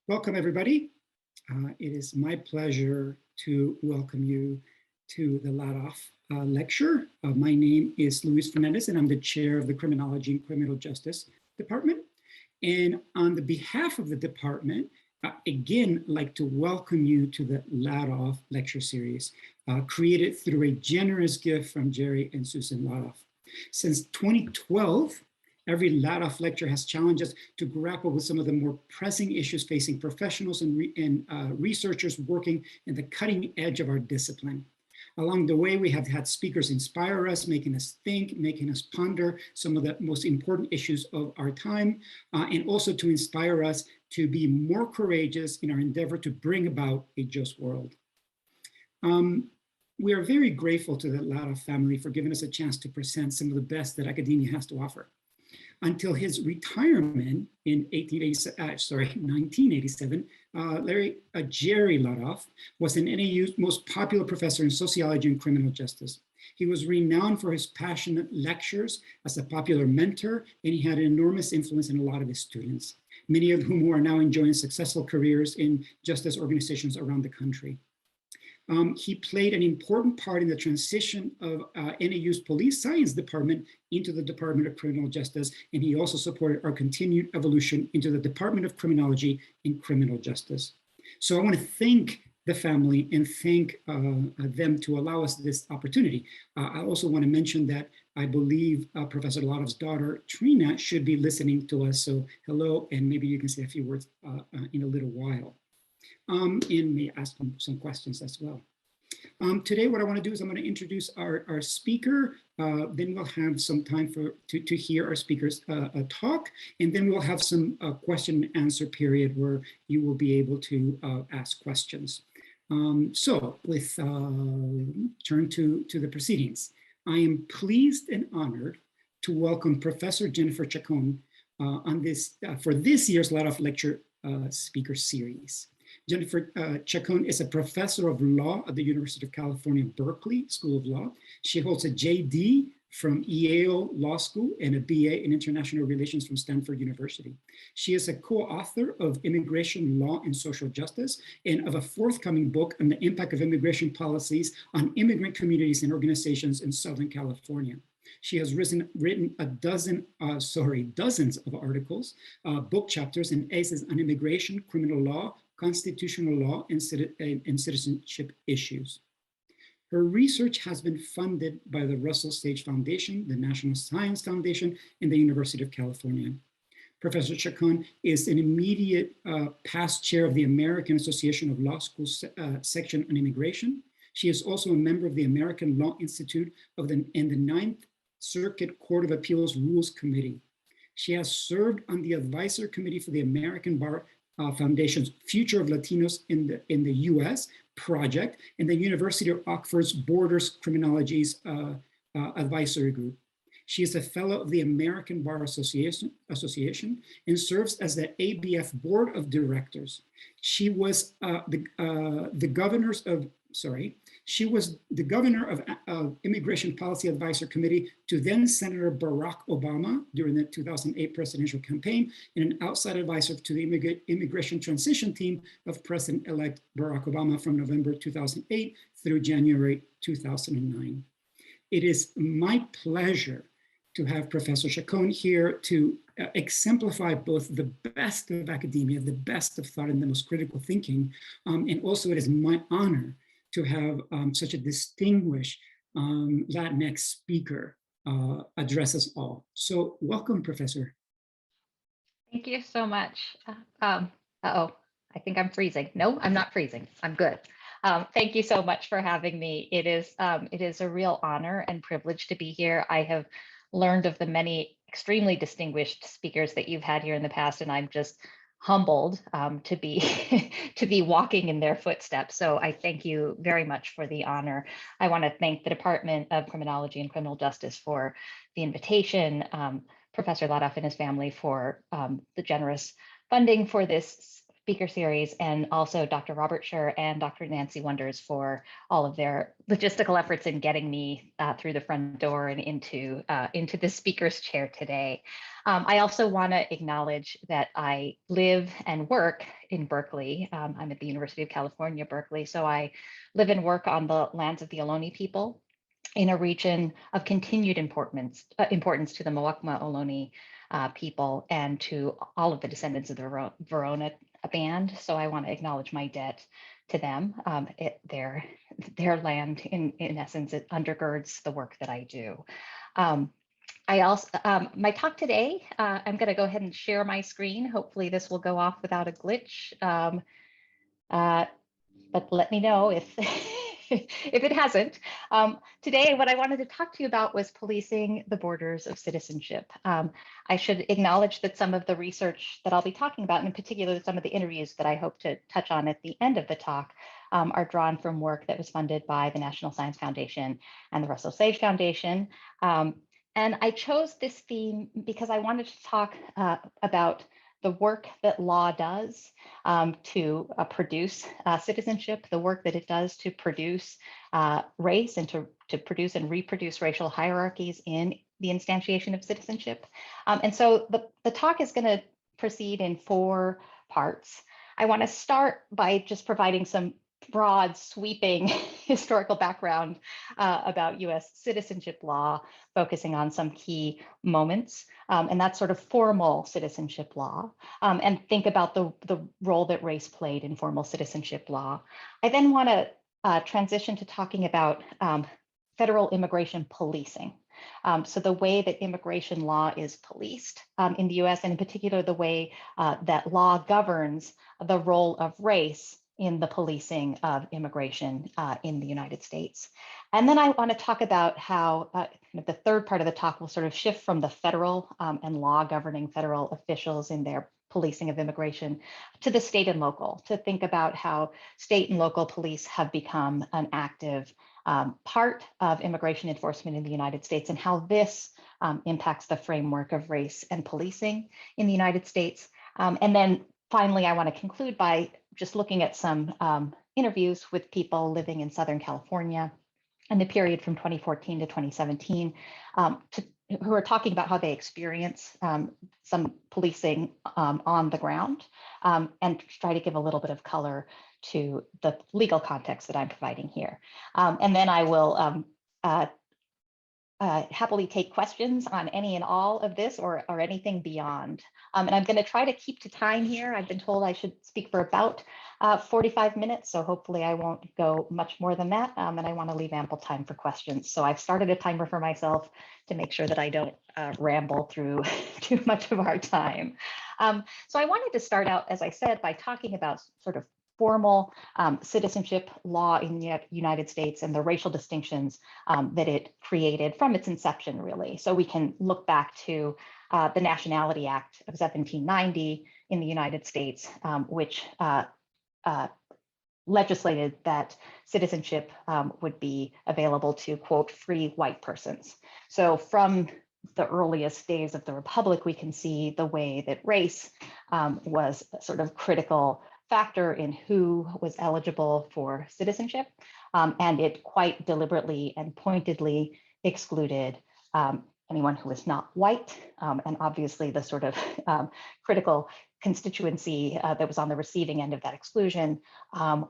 Welcome, everybody. It is my pleasure to welcome you to the Ladhoff Lecture. My name is Luis Fernandez, and I'm the chair of the Criminology and Criminal Justice Department. And on the behalf of the department, again, I'd like to welcome you to the Ladhoff Lecture Series, created through a generous gift from Jerry and Susan Ladhoff. Since 2012, every Ladhoff lecture has challenged us to grapple with some of the more pressing issues facing professionals and researchers working in the cutting edge of our discipline. Along the way, we have had speakers inspire us, making us think, making us ponder some of the most important issues of our time, and also to inspire us to be more courageous in our endeavor to bring about a just world. We are very grateful to the Ladhoff family for giving us a chance to present some of the best that academia has to offer. Until his retirement in 1987, Jerry Ladhoff was an NAU's most popular professor in sociology and criminal justice. He was renowned for his passionate lectures, as a popular mentor, and he had an enormous influence in a lot of his students, many of whom are now enjoying successful careers in justice organizations around the country. He played an important part in the transition of NAU's police science department into the Department of Criminal Justice, and he also supported our continued evolution into the Department of Criminology and Criminal Justice. So I want to thank the family and thank them to allow us this opportunity. I also want to mention that I believe Professor Ladhoff's daughter, Trina, should be listening to us. So hello, and maybe you can say a few words in a little while. And may ask them some questions as well. Today, what I want to do is I'm going to introduce our speaker. Then we'll have some time to hear our speakers talk, and then we'll have some question and answer period where you will be able to ask questions. So with turn to the proceedings, I am pleased and honored to welcome Professor Jennifer Chacón on this for this year's Ladhoff Lecture Speaker Series. Jennifer Chacón is a professor of law at the University of California, Berkeley School of Law. She holds a JD from Yale Law School and a BA in International Relations from Stanford University. She is a co-author of Immigration Law and Social Justice and of a forthcoming book on the impact of immigration policies on immigrant communities and organizations in Southern California. She has written dozens of articles, book chapters, and essays on immigration, criminal law, constitutional law, and citizenship issues. Her research has been funded by the Russell Sage Foundation, the National Science Foundation, and the University of California. Professor Chacón is an immediate past chair of the American Association of Law Schools section on immigration. She is also a member of the American Law Institute and the Ninth Circuit Court of Appeals Rules Committee. She has served on the advisory committee for the American Bar Foundation's Future of Latinos in the U.S. project and the University of Oxford's Borders Criminology's advisory group. She is a fellow of the American Bar Association and serves as the ABF Board of Directors. She was the governor of Immigration Policy Advisory Committee to then Senator Barack Obama during the 2008 presidential campaign, and an outside advisor to the immigration transition team of President-elect Barack Obama from November 2008 through January 2009. It is my pleasure to have Professor Chacón here to exemplify both the best of academia, the best of thought, and the most critical thinking. And also it is my honor to have such a distinguished Latinx speaker address us all. So welcome, Professor. Thank you so much. Uh-oh, I think I'm freezing. No, I'm not freezing. I'm good. Thank you so much for having me. It is a real honor and privilege to be here. I have learned of the many extremely distinguished speakers that you've had here in the past, and I'm just humbled to be walking in their footsteps. So I thank you very much for the honor. I want to thank the Department of Criminology and Criminal Justice for the invitation, Professor Ladhoff and his family for the generous funding for this Speaker Series, and also Dr. Robert Scher and Dr. Nancy Wonders for all of their logistical efforts in getting me through the front door and into the speaker's chair today. I also want to acknowledge that I live and work in Berkeley. I'm at the University of California, Berkeley, so I live and work on the lands of the Ohlone people in a region of continued importance to the Muwekma Ohlone people and to all of the descendants of the Verona band. So I want to acknowledge my debt to them. Their land, in essence, it undergirds the work that I do. I also, my talk today, I'm going to go ahead and share my screen. Hopefully this will go off without a glitch. But let me know if if it hasn't. Today, what I wanted to talk to you about was policing the borders of citizenship. I should acknowledge that some of the research that I'll be talking about, and in particular, some of the interviews that I hope to touch on at the end of the talk, are drawn from work that was funded by the National Science Foundation and the Russell Sage Foundation. And I chose this theme because I wanted to talk about the work that law does to produce citizenship, the work that it does to produce race and to produce and reproduce racial hierarchies in the instantiation of citizenship. And so the talk is going to proceed in 4 parts. I want to start by just providing some broad, sweeping historical background about US citizenship law, focusing on some key moments, and that's sort of formal citizenship law, and think about the role that race played in formal citizenship law. I then want to transition to talking about federal immigration policing. So the way that immigration law is policed in the US, and in particular, the way that law governs the role of race in the policing of immigration in the United States. And then I want to talk about how the third part of the talk will sort of shift from the federal and law governing federal officials in their policing of immigration to the state and local, to think about how state and local police have become an active part of immigration enforcement in the United States, and how this impacts the framework of race and policing in the United States. And then finally, I want to conclude by just looking at some interviews with people living in Southern California in the period from 2014 to 2017, who are talking about how they experience some policing on the ground, and try to give a little bit of color to the legal context that I'm providing here. And then I will happily take questions on any and all of this or anything beyond. And I'm going to try to keep to time here. I've been told I should speak for about 45 minutes, so hopefully I won't go much more than that. And I want to leave ample time for questions. So I've started a timer for myself to make sure that I don't ramble through too much of our time. So I wanted to start out, as I said, by talking about sort of formal citizenship law in the United States and the racial distinctions that it created from its inception, really. So we can look back to the Nationality Act of 1790 in the United States, which legislated that citizenship would be available to, quote, free white persons. So from the earliest days of the Republic, we can see the way that race was a sort of critical factor in who was eligible for citizenship, and it quite deliberately and pointedly excluded anyone who was not white, and obviously the sort of critical constituency that was on the receiving end of that exclusion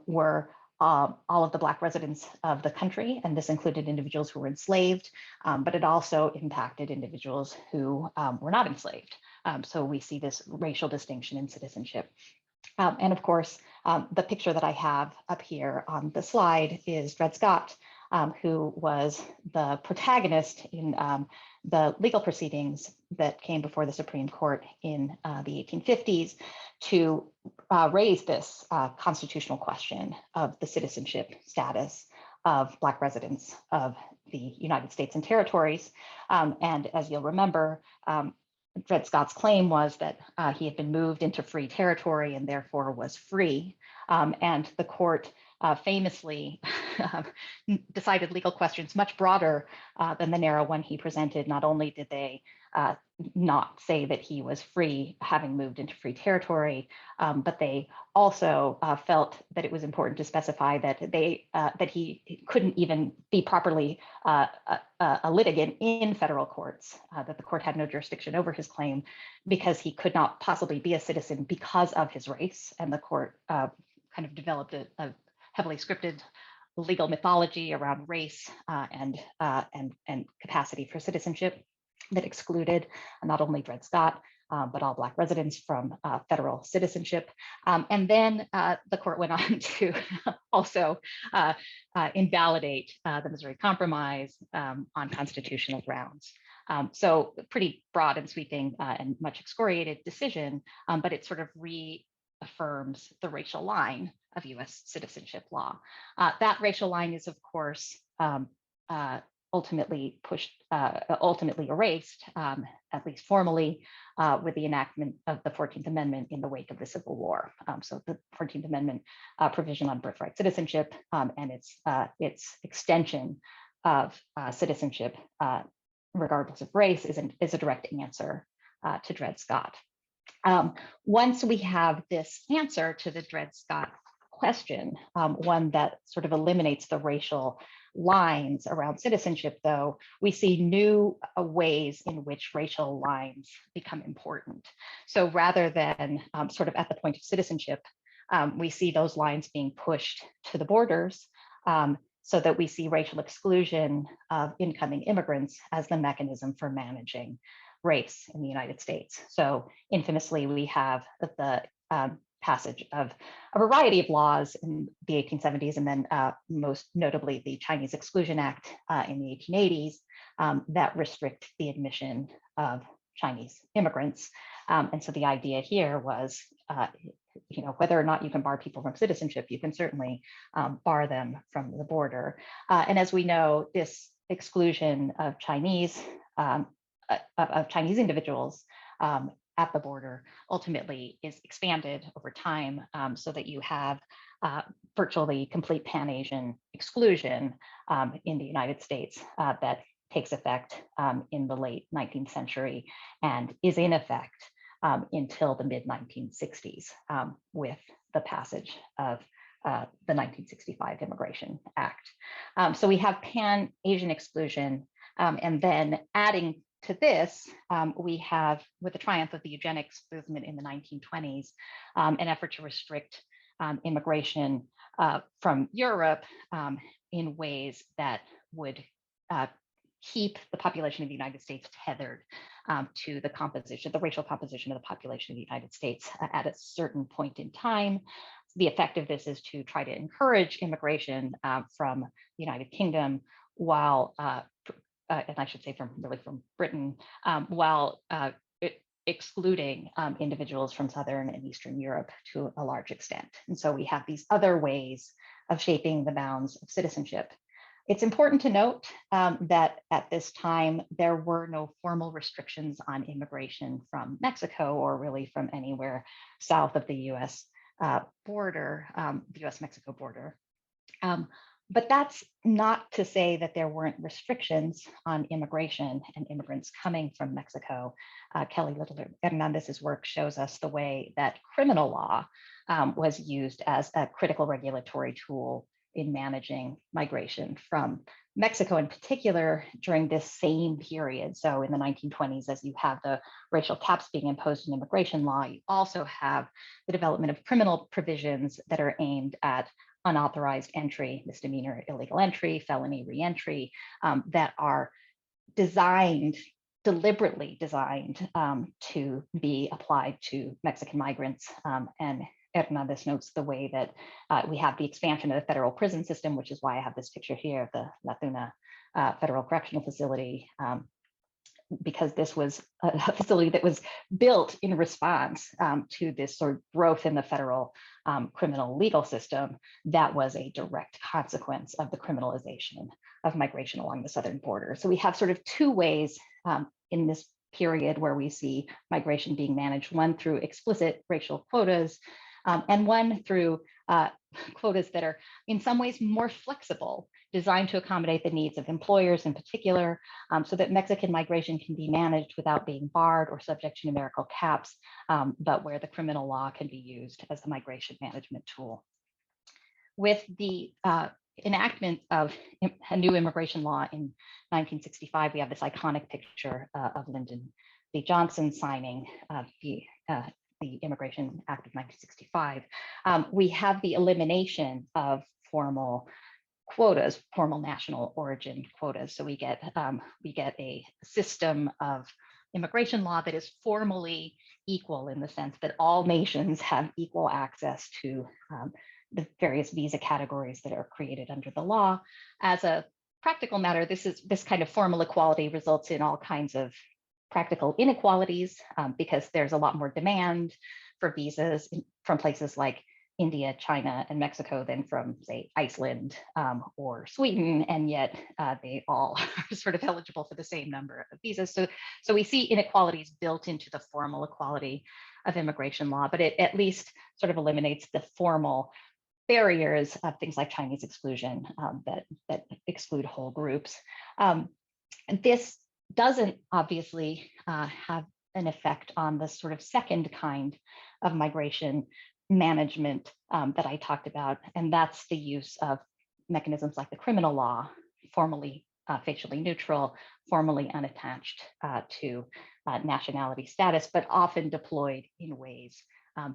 were all of the Black residents of the country, and this included individuals who were enslaved, but it also impacted individuals who were not enslaved. So we see this racial distinction in citizenship. And of course, the picture that I have up here on the slide is Dred Scott, who was the protagonist in the legal proceedings that came before the Supreme Court in the 1850s to raise this constitutional question of the citizenship status of Black residents of the United States and territories. And as you'll remember, Dred Scott's claim was that he had been moved into free territory and therefore was free. And the court famously decided legal questions much broader than the narrow one he presented. Not only did they not say that he was free, having moved into free territory, but they also felt that it was important to specify that that he couldn't even be properly a litigant in federal courts, that the court had no jurisdiction over his claim because he could not possibly be a citizen because of his race. And the court kind of developed a heavily scripted legal mythology around race and capacity for citizenship that excluded not only Dred Scott, but all Black residents from federal citizenship. And then the court went on to also invalidate the Missouri Compromise on constitutional grounds. So pretty broad and sweeping and much excoriated decision, but it sort of reaffirms the racial line of US citizenship law. That racial line is, of course, ultimately erased, at least formally, with the enactment of the 14th Amendment in the wake of the Civil War. So the 14th Amendment provision on birthright citizenship and its extension of citizenship, regardless of race, is a direct answer to Dred Scott. Once we have this answer to the Dred Scott question, one that sort of eliminates the racial lines around citizenship, though, we see new ways in which racial lines become important. So rather than sort of at the point of citizenship, we see those lines being pushed to the borders, so that we see racial exclusion of incoming immigrants as the mechanism for managing race in the United States. So infamously, we have the passage of a variety of laws in the 1870s, and then most notably the Chinese Exclusion Act in the 1880s that restrict the admission of Chinese immigrants. And so the idea here was, whether or not you can bar people from citizenship, you can certainly bar them from the border. And as we know, this exclusion of Chinese individuals at the border ultimately is expanded over time, so that you have virtually complete Pan-Asian exclusion in the United States that takes effect in the late 19th century and is in effect until the mid-1960s with the passage of the 1965 Immigration Act. So we have Pan-Asian exclusion, and then adding to this, we have, with the triumph of the eugenics movement in the 1920s, an effort to restrict immigration from Europe in ways that would keep the population of the United States tethered to the racial composition of the population of the United States at a certain point in time. The effect of this is to try to encourage immigration from the United Kingdom, while and I should say from Britain, while excluding individuals from Southern and Eastern Europe to a large extent. And so we have these other ways of shaping the bounds of citizenship. It's important to note that at this time, there were no formal restrictions on immigration from Mexico or really from anywhere south of the US border, the US-Mexico border. But that's not to say that there weren't restrictions on immigration and immigrants coming from Mexico. Kelly Little Hernandez's work shows us the way that criminal law was used as a critical regulatory tool in managing migration from Mexico in particular during this same period. So in the 1920s, as you have the racial caps being imposed in immigration law, you also have the development of criminal provisions that are aimed at unauthorized entry, misdemeanor illegal entry, felony reentry, that are deliberately designed to be applied to Mexican migrants. And Hernandez notes the way that we have the expansion of the federal prison system, which is why I have this picture here of the La Tuna Federal Correctional Facility, because this was a facility that was built in response to this sort of growth in the federal criminal legal system that was a direct consequence of the criminalization of migration along the southern border. So we have sort of two ways in this period where we see migration being managed, one through explicit racial quotas, and one through quotas that are in some ways more flexible, designed to accommodate the needs of employers in particular, so that Mexican migration can be managed without being barred or subject to numerical caps, but where the criminal law can be used as a migration management tool. With the enactment of a new immigration law in 1965, we have this iconic picture of Lyndon B. Johnson signing the Immigration Act of 1965. We have the elimination of formal quotas, formal national origin quotas. So we get a system of immigration law that is formally equal in the sense that all nations have equal access to the various visa categories that are created under the law. As a practical matter, this kind of formal equality results in all kinds of practical inequalities because there's a lot more demand for visas from places like India, China, and Mexico than from, say, Iceland or Sweden, and yet they all are sort of eligible for the same number of visas. So we see inequalities built into the formal equality of immigration law, but it at least sort of eliminates the formal barriers of things like Chinese exclusion that exclude whole groups. And this doesn't obviously have an effect on the sort of second kind of migration management that I talked about, and that's the use of mechanisms like the criminal law, formally facially neutral, formally unattached to nationality status, but often deployed in ways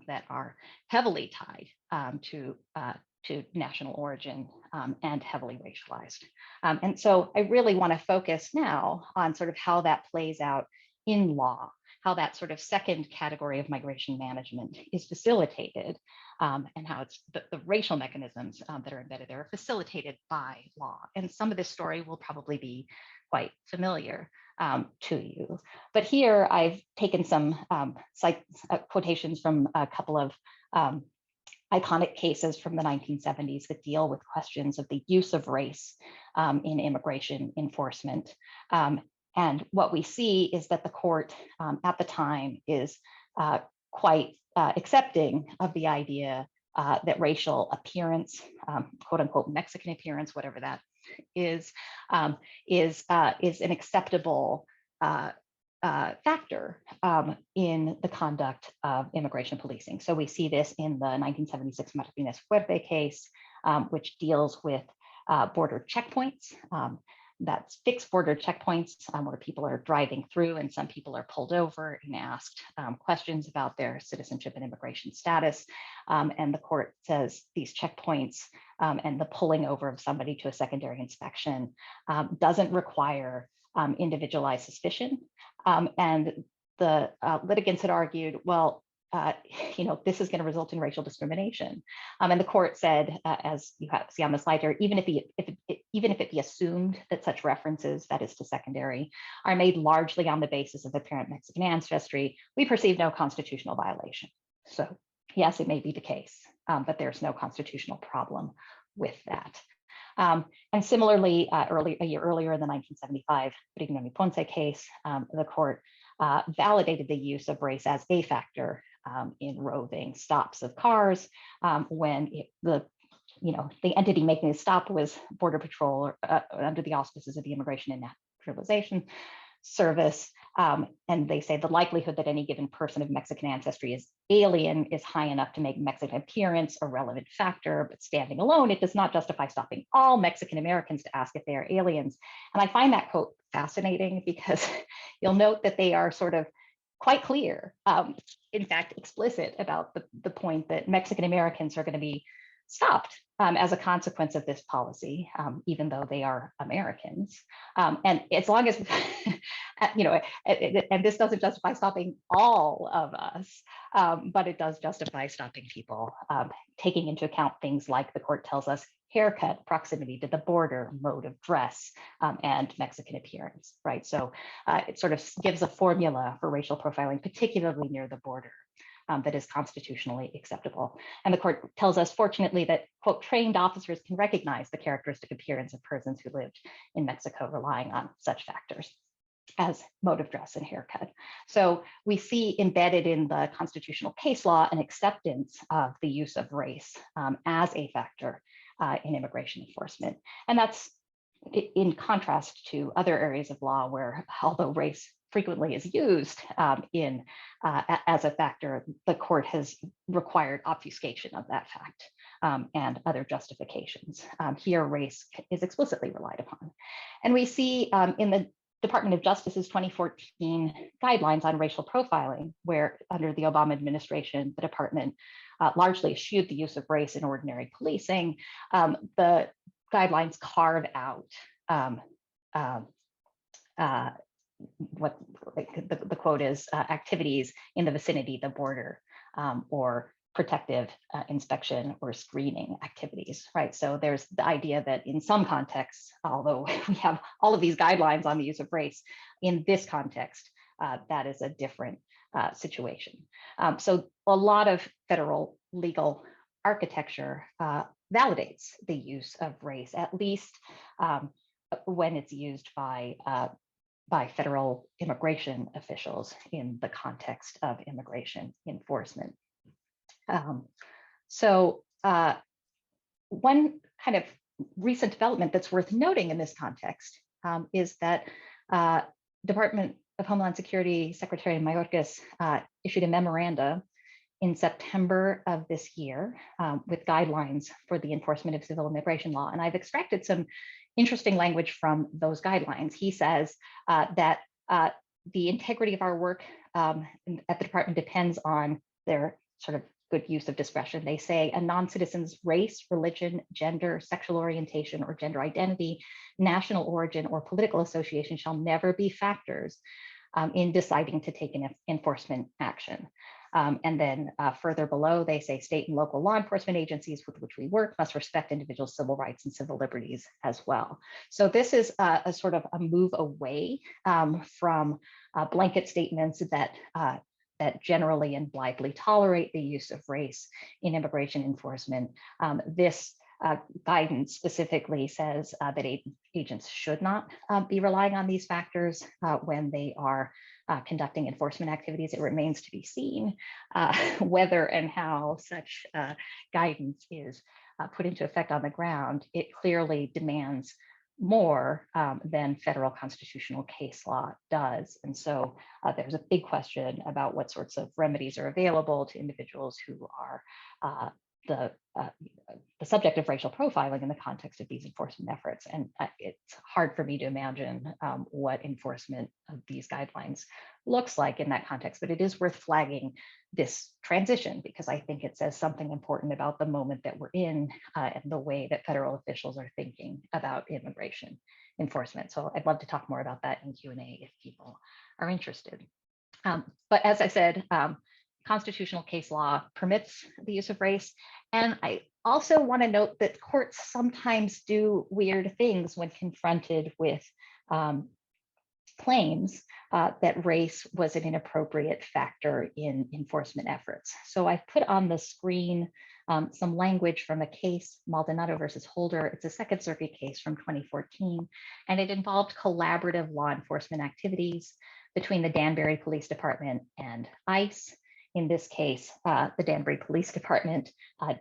that are heavily tied to national origin and heavily racialized. And so I really want to focus now on sort of how that plays out in law, how that sort of second category of migration management is facilitated, and how it's the racial mechanisms that are embedded there are facilitated by law. And some of this story will probably be quite familiar to you. But here I've taken some quotations from a couple of iconic cases from the 1970s that deal with questions of the use of race in immigration enforcement. And what we see is that the court at the time is quite accepting of the idea that racial appearance, quote unquote Mexican appearance, whatever that is an acceptable factor in the conduct of immigration policing. So we see this in the 1976 Martinez Fuerte case, which deals with border checkpoints. That's fixed border checkpoints where people are driving through and some people are pulled over and asked questions about their citizenship and immigration status. And the court says these checkpoints and the pulling over of somebody to a secondary inspection doesn't require individualized suspicion. And the litigants had argued, well, this is going to result in racial discrimination. And the court said, as you see on the slide here, even if it be assumed that such references, that is to secondary, are made largely on the basis of apparent Mexican ancestry, we perceive no constitutional violation. So yes, it may be the case, but there's no constitutional problem with that. And similarly, a year earlier in the 1975 Brignoni Ponce case, the court validated the use of race as a factor in roving stops of cars when the entity making the stop was Border Patrol or, under the auspices of the Immigration and Naturalization Service. And they say the likelihood that any given person of Mexican ancestry is alien is high enough to make Mexican appearance a relevant factor, but standing alone, it does not justify stopping all Mexican Americans to ask if they are aliens. And I find that quote fascinating because you'll note that they are sort of quite clear, in fact, explicit about the point that Mexican Americans are going to be stopped as a consequence of this policy, even though they are Americans. And as long as, and this doesn't justify stopping all of us, but it does justify stopping people, taking into account things like the court tells us, haircut, proximity to the border, mode of dress, and Mexican appearance, right? So it sort of gives a formula for racial profiling, particularly near the border, that is constitutionally acceptable. And the court tells us, fortunately, that, quote, trained officers can recognize the characteristic appearance of persons who lived in Mexico relying on such factors. as mode of dress and haircut. So we see embedded in the constitutional case law an acceptance of the use of race as a factor in immigration enforcement. And that's in contrast to other areas of law where, although race frequently is used as a factor, the court has required obfuscation of that fact and other justifications. Here, race is explicitly relied upon. And we see in the Department of Justice's 2014 guidelines on racial profiling, where under the Obama administration, the department largely eschewed the use of race in ordinary policing. The guidelines carve out what the quote is, activities in the vicinity, the border, or protective inspection or screening activities, right? So there's the idea that in some contexts, although we have all of these guidelines on the use of race, in this context, that is a different situation. So a lot of federal legal architecture validates the use of race, at least when it's used by federal immigration officials in the context of immigration enforcement. One kind of recent development that's worth noting in this context is that Department of Homeland Security Secretary Mayorkas issued a memoranda in September of this year with guidelines for the enforcement of civil immigration law. And I've extracted some interesting language from those guidelines. He says that the integrity of our work at the department depends on their sort of good use of discretion. They say a non-citizen's race, religion, gender, sexual orientation, or gender identity, national origin, or political association shall never be factors in deciding to take an enforcement action. And then further below, they say state and local law enforcement agencies with which we work must respect individuals' civil rights and civil liberties as well. So this is a sort of a move away from blanket statements that generally and blithely tolerate the use of race in immigration enforcement. This guidance specifically says that agents should not be relying on these factors when they are conducting enforcement activities. It remains to be seen whether and how such guidance is put into effect on the ground. It clearly demands more than federal constitutional case law does. And so there's a big question about what sorts of remedies are available to individuals who are the subject of racial profiling in the context of these enforcement efforts. And it's hard for me to imagine what enforcement of these guidelines looks like in that context, but it is worth flagging this transition because I think it says something important about the moment that we're in and the way that federal officials are thinking about immigration enforcement. So I'd love to talk more about that in Q&A if people are interested. But as I said, constitutional case law permits the use of race. And I also want to note that courts sometimes do weird things when confronted with claims that race was an inappropriate factor in enforcement efforts. So I've put on the screen some language from a case, Maldonado versus Holder. It's a Second Circuit case from 2014, and it involved collaborative law enforcement activities between the Danbury Police Department and ICE. In this case, the Danbury Police Department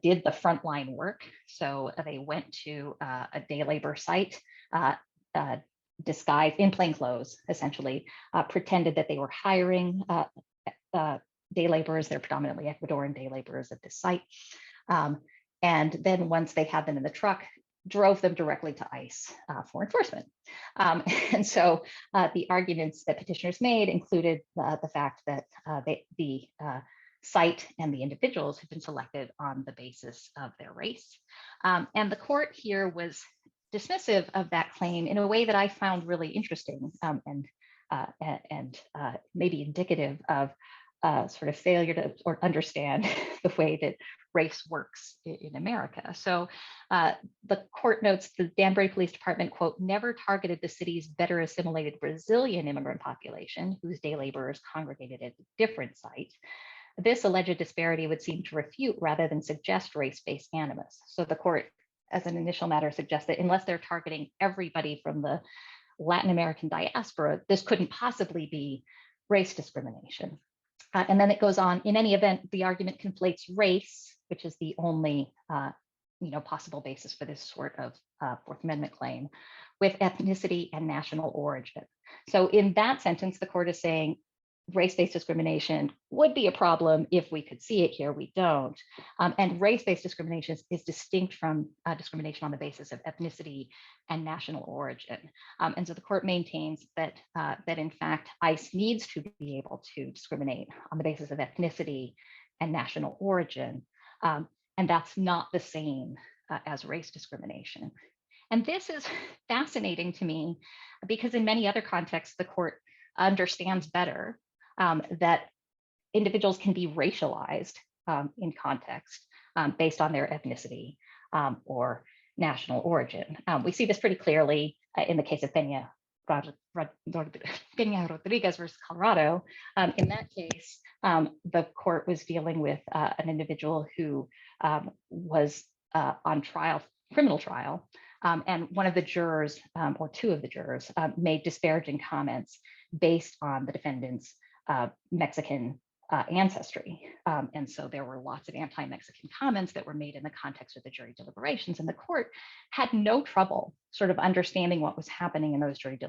did the frontline work. So they went to a day labor site, disguised in plain clothes, essentially, pretended that they were hiring day laborers. They're predominantly Ecuadorian day laborers at this site. And then once they had them in the truck, drove them directly to ICE for enforcement. And so the arguments that petitioners made included the fact that the site and the individuals had been selected on the basis of their race. And the court here was dismissive of that claim in a way that I found really interesting and maybe indicative of sort of failure to understand the way that race works in America. So the court notes the Danbury Police Department, quote, never targeted the city's better assimilated Brazilian immigrant population, whose day laborers congregated at a different site. This alleged disparity would seem to refute rather than suggest race-based animus. So the court, as an initial matter, suggests that unless they're targeting everybody from the Latin American diaspora, this couldn't possibly be race discrimination. And then it goes on, in any event, the argument conflates race, which is the only possible basis for this sort of Fourth Amendment claim, with ethnicity and national origin. So in that sentence, the court is saying race-based discrimination would be a problem if we could see it here. We don't. And race-based discrimination is distinct from discrimination on the basis of ethnicity and national origin. And so the court maintains that, that in fact, ICE needs to be able to discriminate on the basis of ethnicity and national origin. And that's not the same as race discrimination. And this is fascinating to me because in many other contexts, the court understands better that individuals can be racialized in context based on their ethnicity or national origin. We see this pretty clearly in the case of Peña Rodriguez versus Colorado. In that case, the court was dealing with an individual who was on trial, criminal trial, and one of the jurors, or two of the jurors, made disparaging comments based on the defendant's Mexican ancestry. And so there were lots of anti-Mexican comments that were made in the context of the jury deliberations, and the court had no trouble sort of understanding what was happening in those jury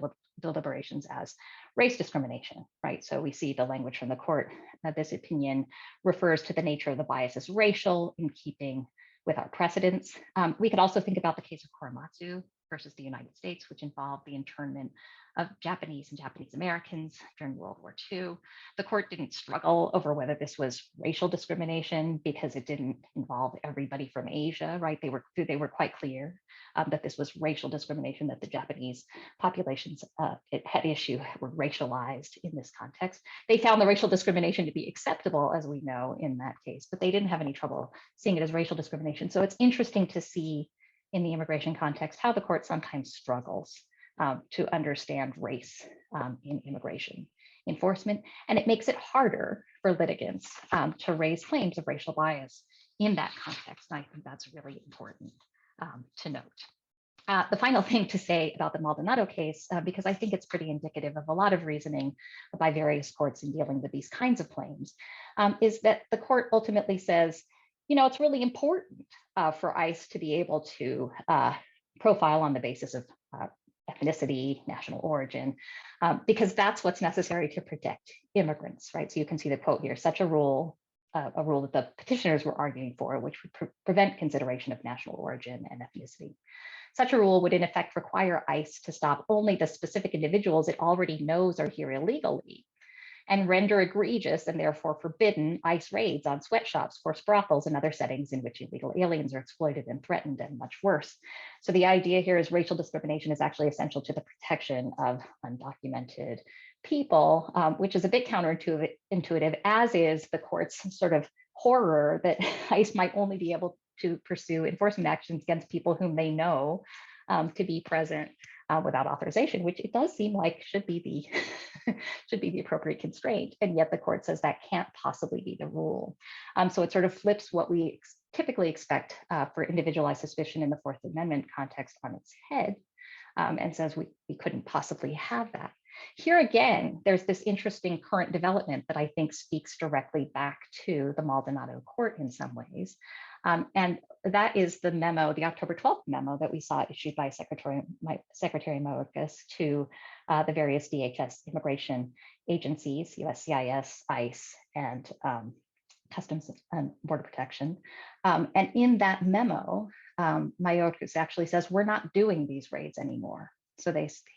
deliberations as race discrimination, right? So we see the language from the court that this opinion refers to the nature of the bias as racial, in keeping with our precedents. We could also think about the case of Korematsu versus the United States, which involved the internment of Japanese and Japanese Americans during World War II. The court didn't struggle over whether this was racial discrimination because it didn't involve everybody from Asia, right? They were quite clear that this was racial discrimination, that the Japanese populations at issue were racialized in this context. They found the racial discrimination to be acceptable, as we know in that case, but they didn't have any trouble seeing it as racial discrimination. So it's interesting to see in the immigration context how the court sometimes struggles to understand race in immigration enforcement. And it makes it harder for litigants to raise claims of racial bias in that context. And I think that's really important to note. The final thing to say about the Maldonado case, because I think it's pretty indicative of a lot of reasoning by various courts in dealing with these kinds of claims, is that the court ultimately says, you know, it's really important for ICE to be able to profile on the basis of ethnicity, national origin, because that's what's necessary to protect immigrants, right? So you can see the quote here, such a rule that the petitioners were arguing for, which would prevent consideration of national origin and ethnicity. Such a rule would in effect require ICE to stop only the specific individuals it already knows are here illegally, and render egregious and therefore forbidden ICE raids on sweatshops, forced brothels, and other settings in which illegal aliens are exploited and threatened, and much worse. So the idea here is racial discrimination is actually essential to the protection of undocumented people, which is a bit counterintuitive, as is the court's sort of horror that ICE might only be able to pursue enforcement actions against people whom they know to be present without authorization, which it does seem like should be the appropriate constraint. And yet the court says that can't possibly be the rule. So it sort of flips what we typically expect for individualized suspicion in the Fourth Amendment context on its head, and says we couldn't possibly have that. Here again, there's this interesting current development that I think speaks directly back to the Maldonado court in some ways. And that is the memo, the October 12th memo that we saw issued by Secretary Mayorkas to the various DHS immigration agencies, USCIS, ICE, and Customs and Border Protection. And in that memo, Mayorkas actually says, we're not doing these raids anymore. So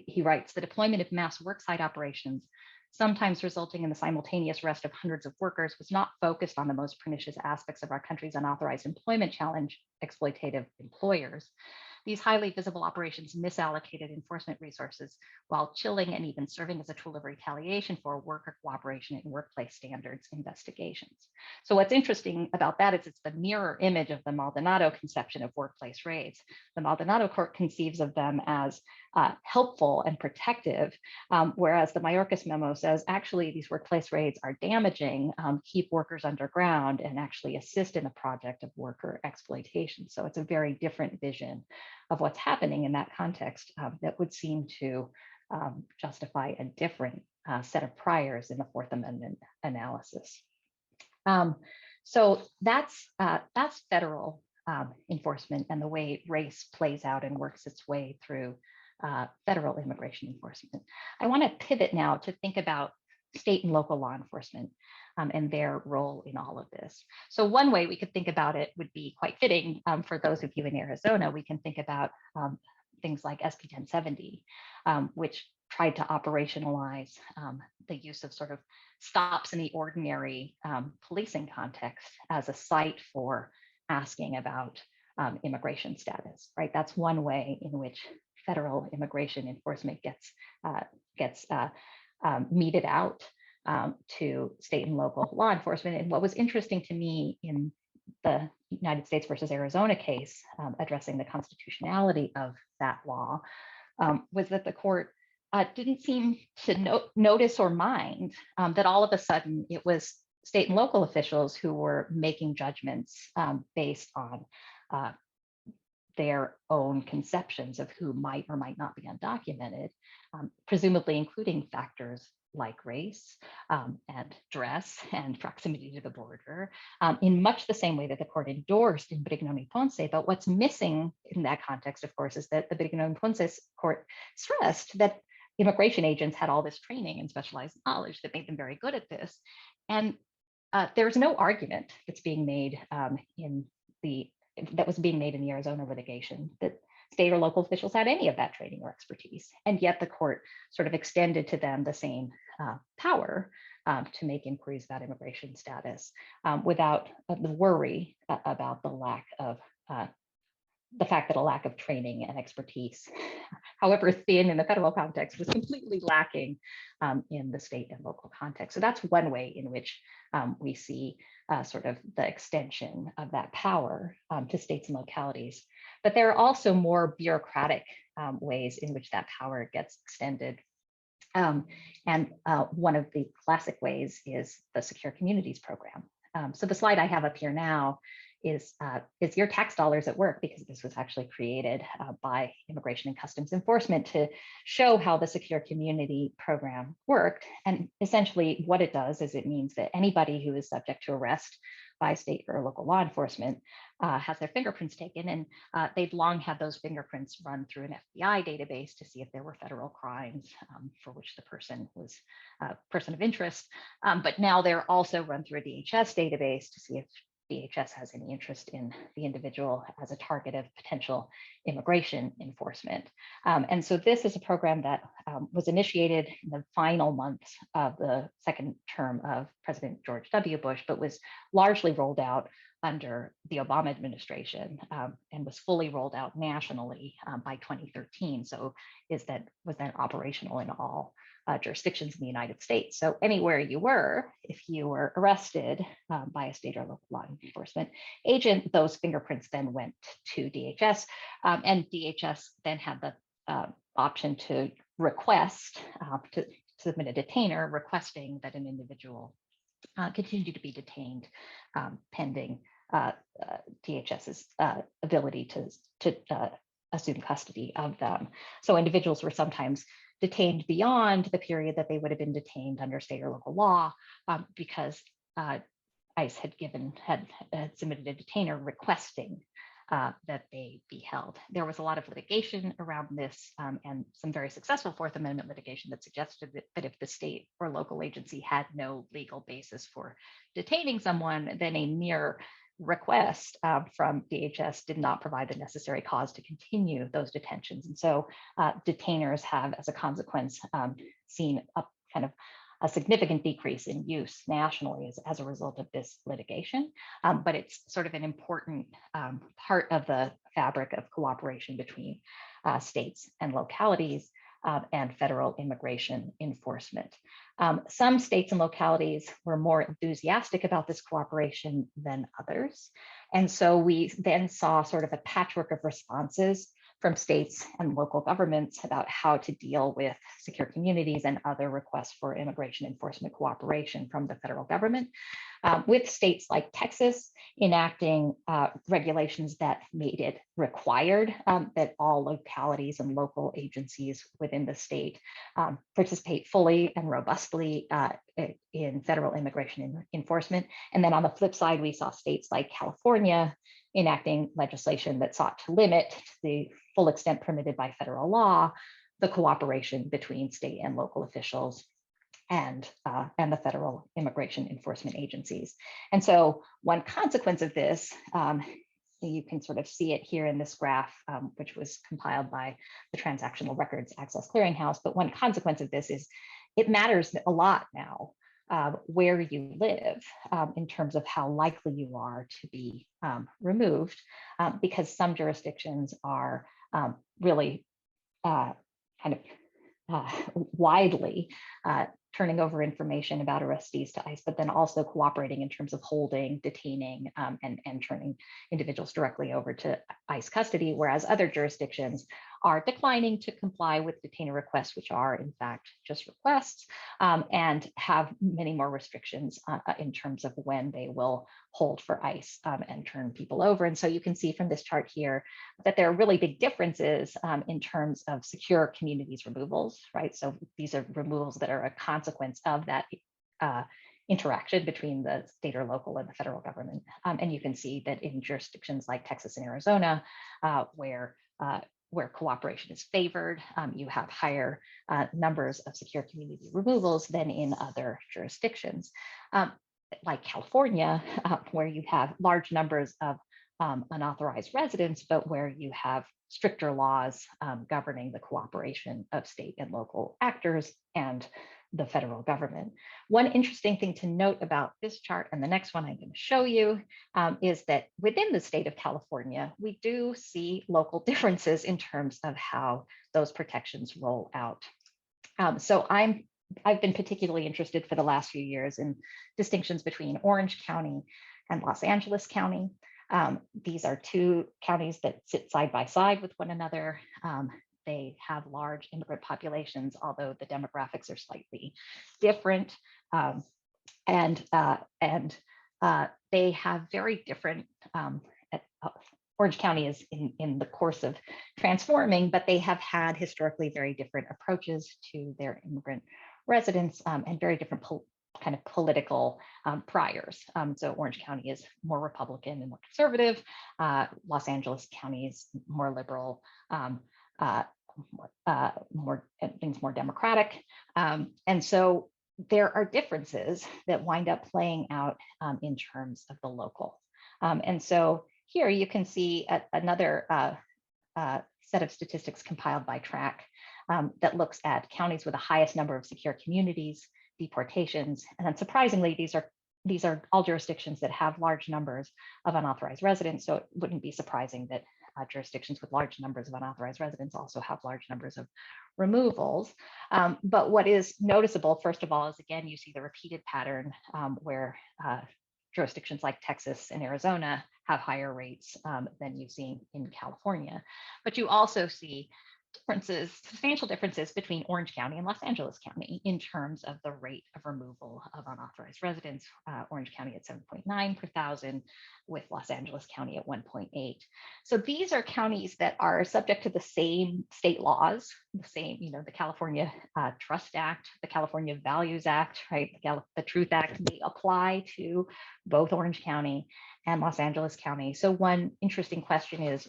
he writes, the deployment of mass worksite operations, sometimes resulting in the simultaneous arrest of hundreds of workers, was not focused on the most pernicious aspects of our country's unauthorized employment challenge, exploitative employers. These highly visible operations misallocated enforcement resources while chilling and even serving as a tool of retaliation for worker cooperation in workplace standards investigations. So what's interesting about that is it's the mirror image of the Maldonado conception of workplace raids. The Maldonado court conceives of them as helpful and protective, whereas the Mayorkas memo says, actually, these workplace raids are damaging, keep workers underground, and actually assist in the project of worker exploitation. So it's a very different vision of what's happening in that context that would seem to justify a different set of priors in the Fourth Amendment analysis. So that's federal enforcement and the way race plays out and works its way through federal immigration enforcement. I want to pivot now to think about state and local law enforcement and their role in all of this. So one way we could think about it would be quite fitting for those of you in Arizona. We can think about things like SB 1070, which tried to operationalize the use of sort of stops in the ordinary policing context as a site for asking about immigration status, right? That's one way in which federal immigration enforcement gets meted out to state and local law enforcement. And what was interesting to me in the United States versus Arizona case addressing the constitutionality of that law was that the court didn't seem to notice or mind that all of a sudden it was state and local officials who were making judgments based on their own conceptions of who might or might not be undocumented, presumably including factors like race and dress and proximity to the border, in much the same way that the court endorsed in Brignone y Ponce. But what's missing in that context, of course, is that the Brignone y Ponce court stressed that immigration agents had all this training and specialized knowledge that made them very good at this. And there's no argument that's being made that was being made in the Arizona litigation that state or local officials had any of that training or expertise. And yet the court sort of extended to them the same power to make inquiries about immigration status without the worry about the fact that a lack of training and expertise, however thin in the federal context, was completely lacking in the state and local context. So that's one way in which we see sort of the extension of that power to states and localities. But there are also more bureaucratic ways in which that power gets extended. And one of the classic ways is the Secure Communities program. So the slide I have up here now is your tax dollars at work, because this was actually created by Immigration and Customs Enforcement to show how the Secure Community program worked. And essentially what it does is it means that anybody who is subject to arrest by state or local law enforcement has their fingerprints taken, and they've long had those fingerprints run through an FBI database to see if there were federal crimes for which the person was a person of interest. But now they're also run through a DHS database to see if DHS has any interest in the individual as a target of potential immigration enforcement. And so this is a program that was initiated in the final months of the second term of President George W. Bush, but was largely rolled out under the Obama administration and was fully rolled out nationally by 2013. So was then operational in all jurisdictions in the United States. So anywhere you were, if you were arrested by a state or local law enforcement agent, those fingerprints then went to DHS, and DHS then had the option to request, to submit a detainer requesting that an individual continue to be detained pending DHS's ability to assume custody of them. So individuals were sometimes detained beyond the period that they would have been detained under state or local law because ICE had submitted a detainer requesting that they be held. There was a lot of litigation around this and some very successful Fourth Amendment litigation that suggested that if the state or local agency had no legal basis for detaining someone, then a mere request from DHS did not provide the necessary cause to continue those detentions. And so detainers have, as a consequence, seen a significant decrease in use nationally as a result of this litigation. But it's sort of an important part of the fabric of cooperation between states and localities and federal immigration enforcement. Some states and localities were more enthusiastic about this cooperation than others. And so we then saw sort of a patchwork of responses from states and local governments about how to deal with secure communities and other requests for immigration enforcement cooperation from the federal government, with states like Texas enacting regulations that made it required that all localities and local agencies within the state participate fully and robustly in federal immigration enforcement. And then on the flip side, we saw states like California enacting legislation that sought to limit, to the full extent permitted by federal law, the cooperation between state and local officials and the federal immigration enforcement agencies. And so one consequence of this, you can sort of see it here in this graph, which was compiled by the Transactional Records Access Clearinghouse. But one consequence of this is it matters a lot now where you live in terms of how likely you are to be removed, because some jurisdictions are really kind of widely turning over information about arrestees to ICE, but then also cooperating in terms of holding, detaining, and turning individuals directly over to ICE custody, whereas other jurisdictions are declining to comply with detainer requests, which are in fact just requests, and have many more restrictions in terms of when they will hold for ICE and turn people over. And so you can see from this chart here that there are really big differences in terms of secure communities removals, right? So these are removals that are a consequence of that interaction between the state or local and the federal government. And you can see that in jurisdictions like Texas and Arizona, where cooperation is favored, you have higher numbers of secure community removals than in other jurisdictions. Like California, where you have large numbers of unauthorized residents, but where you have stricter laws governing the cooperation of state and local actors and the federal government. One interesting thing to note about this chart and the next one I'm going to show you is that within the state of California, we do see local differences in terms of how those protections roll out. So I've been particularly interested for the last few years in distinctions between Orange County and Los Angeles County. These are two counties that sit side by side with one another. They have large immigrant populations, although the demographics are slightly different. And they have very different, Orange County is in the course of transforming, but they have had historically very different approaches to their immigrant residents and very different kind of political priors. So Orange County is more Republican and more conservative. Los Angeles County is more liberal, more democratic. And so there are differences that wind up playing out in terms of the local. And so here you can see another set of statistics compiled by TRAC that looks at counties with the highest number of secure communities, deportations, and then surprisingly, these are all jurisdictions that have large numbers of unauthorized residents. So it wouldn't be surprising that jurisdictions with large numbers of unauthorized residents also have large numbers of removals. But what is noticeable, first of all, is again, you see the repeated pattern where jurisdictions like Texas and Arizona have higher rates than you see in California. But you also see differences, substantial differences between Orange County and Los Angeles County in terms of the rate of removal of unauthorized residents. Orange County at 7.9 per thousand, with Los Angeles County at 1.8. So these are counties that are subject to the same state laws, the same, the California Trust Act, the California Values Act, right? The Truth Act, they apply to both Orange County and Los Angeles County. So one interesting question is,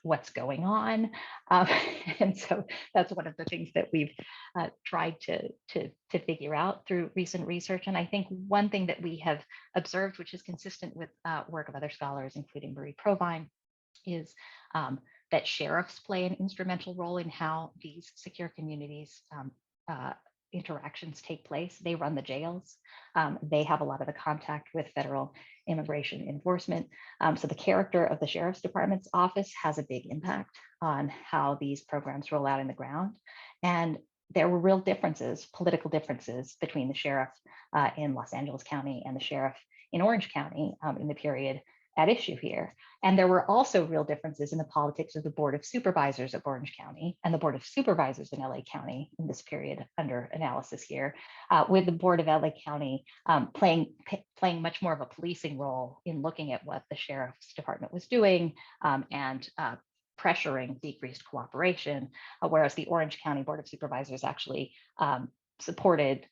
what's going on, and so that's one of the things that we've tried to figure out through recent research. And I think one thing that we have observed, which is consistent with work of other scholars, including Marie Provine, is that sheriffs play an instrumental role in how these secure communities interactions take place. They run the jails. They have a lot of the contact with federal immigration enforcement. So the character of the sheriff's department's office has a big impact on how these programs roll out in the ground. And there were real differences, political differences, between the sheriff in Los Angeles County and the sheriff in Orange County in the period at issue here. And there were also real differences in the politics of the Board of Supervisors of Orange County and the Board of Supervisors in LA County in this period under analysis here, with the Board of LA County playing much more of a policing role in looking at what the Sheriff's Department was doing and pressuring decreased cooperation, whereas the Orange County Board of Supervisors actually supported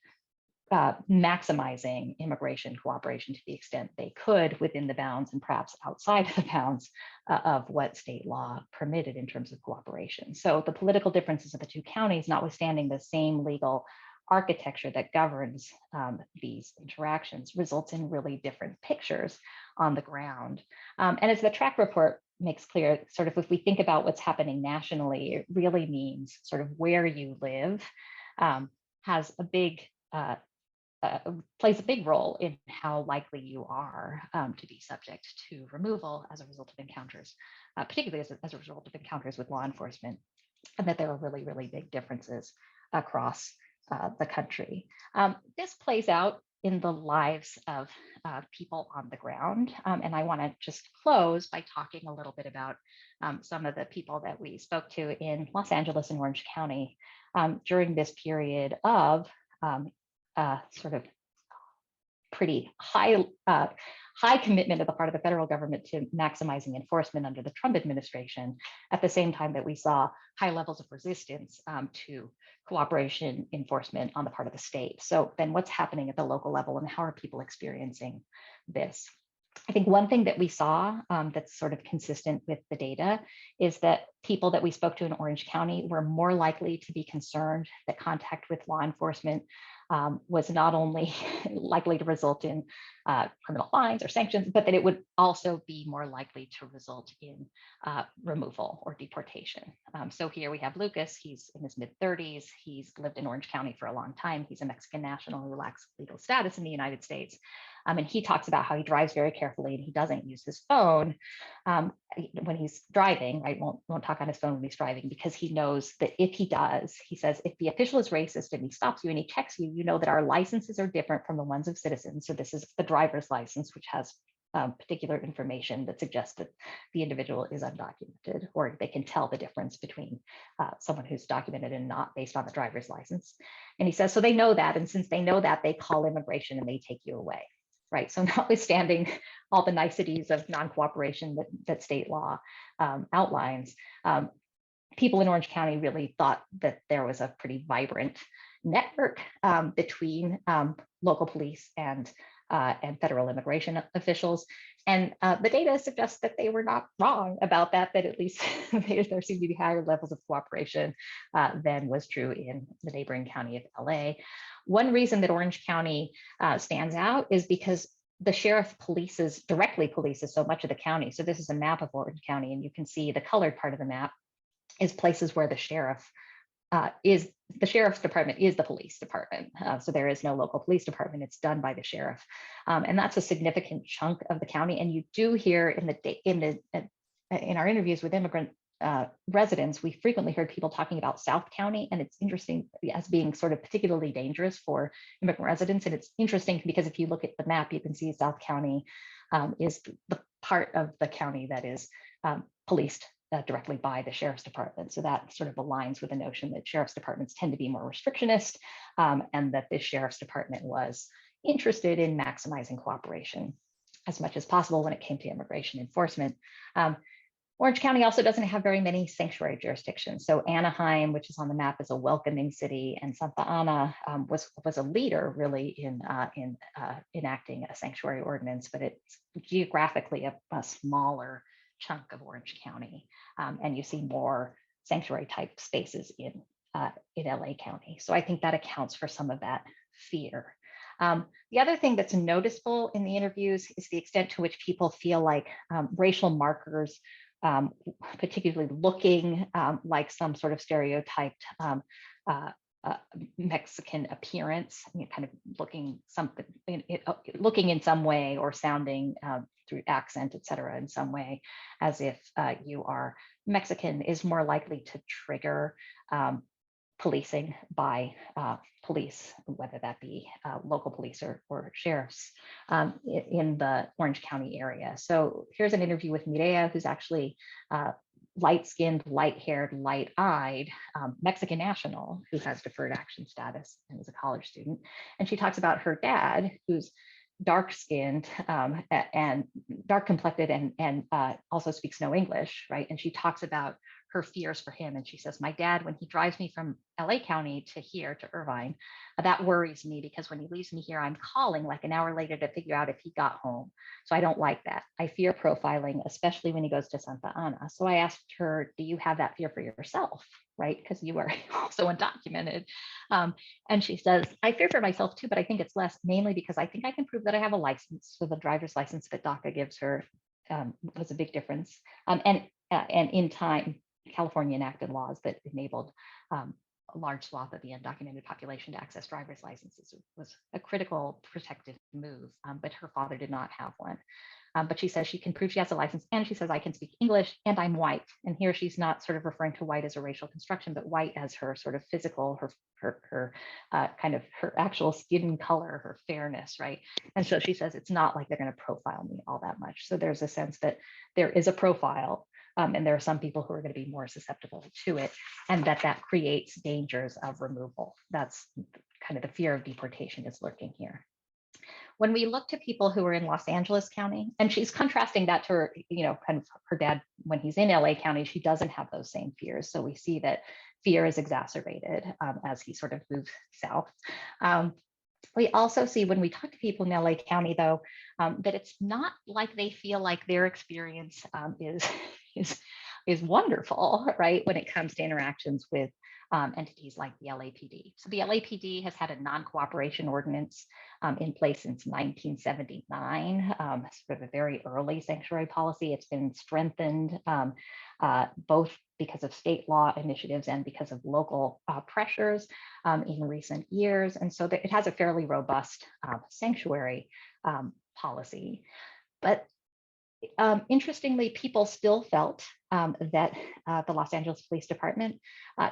maximizing immigration cooperation to the extent they could within the bounds and perhaps outside of the bounds of what state law permitted in terms of cooperation. So the political differences of the two counties, notwithstanding the same legal architecture that governs these interactions, results in really different pictures on the ground. And as the track report makes clear, sort of if we think about what's happening nationally, it really means sort of where you live has a big plays a big role in how likely you are to be subject to removal as a result of encounters, particularly as a result of encounters with law enforcement, and that there are really, really big differences across the country. This plays out in the lives of people on the ground. And I want to just close by talking a little bit about some of the people that we spoke to in Los Angeles and Orange County during this period of sort of pretty high commitment on the part of the federal government to maximizing enforcement under the Trump administration, at the same time that we saw high levels of resistance to cooperation enforcement on the part of the state. So then what's happening at the local level and how are people experiencing this? I think one thing that we saw that's sort of consistent with the data is that people that we spoke to in Orange County were more likely to be concerned that contact with law enforcement was not only likely to result in criminal fines or sanctions, but that it would also be more likely to result in removal or deportation. So here we have Lucas. He's in his mid-30s. He's lived in Orange County for a long time. He's a Mexican national who lacks legal status in the United States. And he talks about how he drives very carefully and he doesn't use his phone when he's driving, right? Won't talk on his phone when he's driving, because he knows that if he does, he says, if the official is racist and he stops you and he checks you, you know that our licenses are different from the ones of citizens. So this is the driver's license, which has particular information that suggests that the individual is undocumented, or they can tell the difference between someone who's documented and not based on the driver's license. And he says, so they know that. And since they know that, they call immigration and they take you away. Right. So notwithstanding all the niceties of non-cooperation that state law outlines, people in Orange County really thought that there was a pretty vibrant network between local police and federal immigration officials. And the data suggests that they were not wrong about that, that at least there seemed to be higher levels of cooperation than was true in the neighboring county of LA. One reason that Orange County stands out is because the sheriff directly polices so much of the county. So this is a map of Orange County, and you can see the colored part of the map is places where the sheriff's department is the police department. So there is no local police department. It's done by the sheriff. And that's a significant chunk of the county. And you do hear in our interviews with immigrant residents, we frequently heard people talking about South County, and it's interesting as being sort of particularly dangerous for immigrant residents. And it's interesting because if you look at the map, you can see South County is the part of the county that is policed directly by the sheriff's department. So that sort of aligns with the notion that sheriff's departments tend to be more restrictionist, and that this sheriff's department was interested in maximizing cooperation as much as possible when it came to immigration enforcement. Orange County also doesn't have very many sanctuary jurisdictions. So Anaheim, which is on the map, is a welcoming city, and Santa Ana was a leader really in enacting a sanctuary ordinance, but it's geographically a smaller chunk of Orange County, and you see more sanctuary type spaces in LA County. So I think that accounts for some of that fear. The other thing that's noticeable in the interviews is the extent to which people feel like racial markers, particularly looking like some sort of stereotyped Mexican appearance, kind of looking in some way or sounding through accent, et cetera, in some way, as if you are Mexican, is more likely to trigger policing by police, whether that be local police or sheriffs in the Orange County area. So here's an interview with Mireya, who's actually light-skinned, light-haired, light-eyed Mexican national who has deferred action status and is a college student. And she talks about her dad, who's dark-skinned and dark-complected and also speaks no English, right? And she talks about her fears for him. And she says, my dad, when he drives me from LA County to here to Irvine, that worries me because when he leaves me here, I'm calling like an hour later to figure out if he got home. So I don't like that. I fear profiling, especially when he goes to Santa Ana. So I asked her, do you have that fear for yourself? Right? Because you are also undocumented. And she says, I fear for myself too, but I think it's less, mainly because I think I can prove that I have a license. So the driver's license that DACA gives her was a big difference. And in time, California enacted laws that enabled a large swath of the undocumented population to access driver's licenses. It was a critical protective move, but her father did not have one. But she says she can prove she has a license, and she says I can speak English and I'm white. And here she's not sort of referring to white as a racial construction, but white as her sort of physical, her kind of her actual skin color, her fairness, right? And so she says it's not like they're going to profile me all that much. So there's a sense that there is a profile. And there are some people who are going to be more susceptible to it, and that creates dangers of removal. That's kind of the fear of deportation is lurking here. When we look to people who are in Los Angeles County, and she's contrasting that to her, kind of her dad when he's in LA County, she doesn't have those same fears. So we see that fear is exacerbated as he sort of moves south. We also see when we talk to people in LA County, though, that it's not like they feel like their experience is wonderful, right? When it comes to interactions with entities like the LAPD. So the LAPD has had a non-cooperation ordinance in place since 1979, sort of a very early sanctuary policy. It's been strengthened both because of state law initiatives and because of local pressures in recent years. And so it has a fairly robust sanctuary policy. But interestingly, people still felt that the Los Angeles Police Department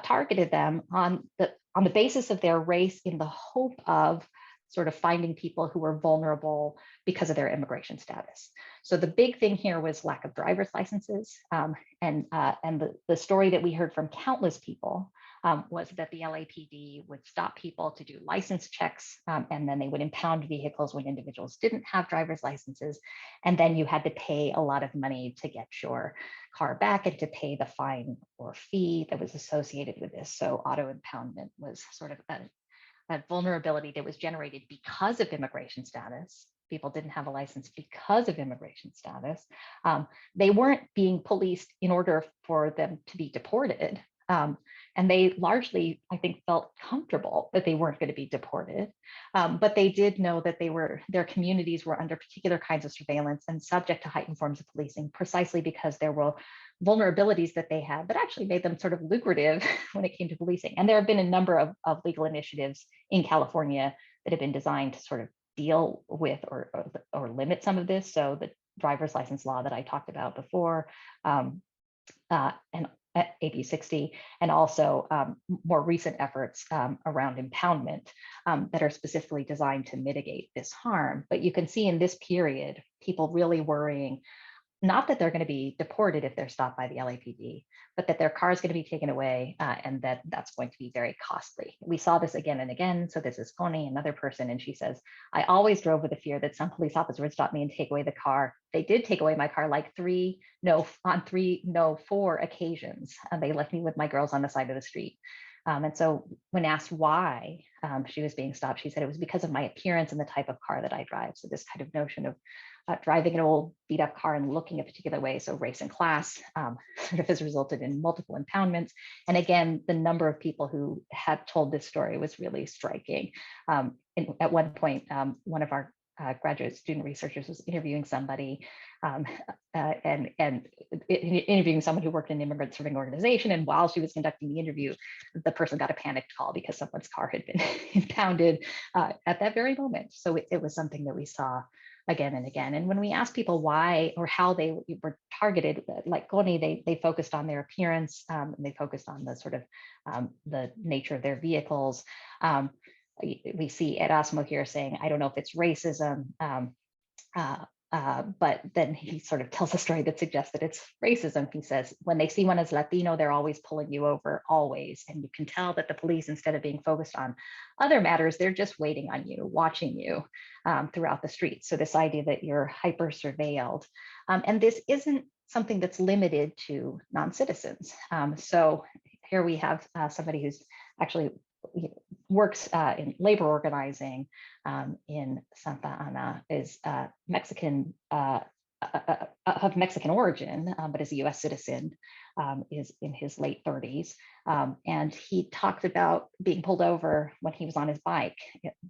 targeted them on the basis of their race in the hope of sort of finding people who were vulnerable because of their immigration status. So the big thing here was lack of driver's licenses. And the story that we heard from countless people was that the LAPD would stop people to do license checks, and then they would impound vehicles when individuals didn't have driver's licenses. And then you had to pay a lot of money to get your car back and to pay the fine or fee that was associated with this. So auto impoundment was sort of a vulnerability that was generated because of immigration status. People didn't have a license because of immigration status. They weren't being policed in order for them to be deported. And they largely, I think, felt comfortable that they weren't going to be deported. But they did know that their communities were under particular kinds of surveillance and subject to heightened forms of policing, precisely because there were vulnerabilities that they had that actually made them sort of lucrative when it came to policing. And there have been a number of legal initiatives in California that have been designed to sort of deal with or limit some of this. So the driver's license law that I talked about before, and AB 60, and also more recent efforts around impoundment that are specifically designed to mitigate this harm. But you can see in this period, people really worrying, not that they're going to be deported if they're stopped by the LAPD, but that their car is going to be taken away and that's going to be very costly. We saw this again and again. So this is Connie, another person, and she says, I always drove with the fear that some police officer would stop me and take away the car. They did take away my car like four occasions. They left me with my girls on the side of the street. And so when asked why she was being stopped, she said it was because of my appearance and the type of car that I drive. So this kind of notion of driving an old beat up car and looking a particular way, so race and class, sort of has resulted in multiple impoundments. And again, the number of people who had told this story was really striking. At one point, one of our graduate student researchers was interviewing somebody and interviewing someone who worked in an immigrant serving organization. And while she was conducting the interview, the person got a panicked call because someone's car had been impounded at that very moment. So it was something that we saw again and again. And when we ask people why or how they were targeted, like Connie, they focused on their appearance, and they focused on the sort of the nature of their vehicles. We see Erasmo here saying, I don't know if it's racism, but then he sort of tells a story that suggests that it's racism. He says, when they see one as Latino, they're always pulling you over, always. And you can tell that the police, instead of being focused on other matters, they're just waiting on you, watching you throughout the streets. So this idea that you're hyper surveilled. And this isn't something that's limited to non-citizens. So here we have somebody who's actually works in labor organizing in Santa Ana, is Mexican, of Mexican origin, but is a US citizen, is in his late 30s. And he talked about being pulled over when he was on his bike.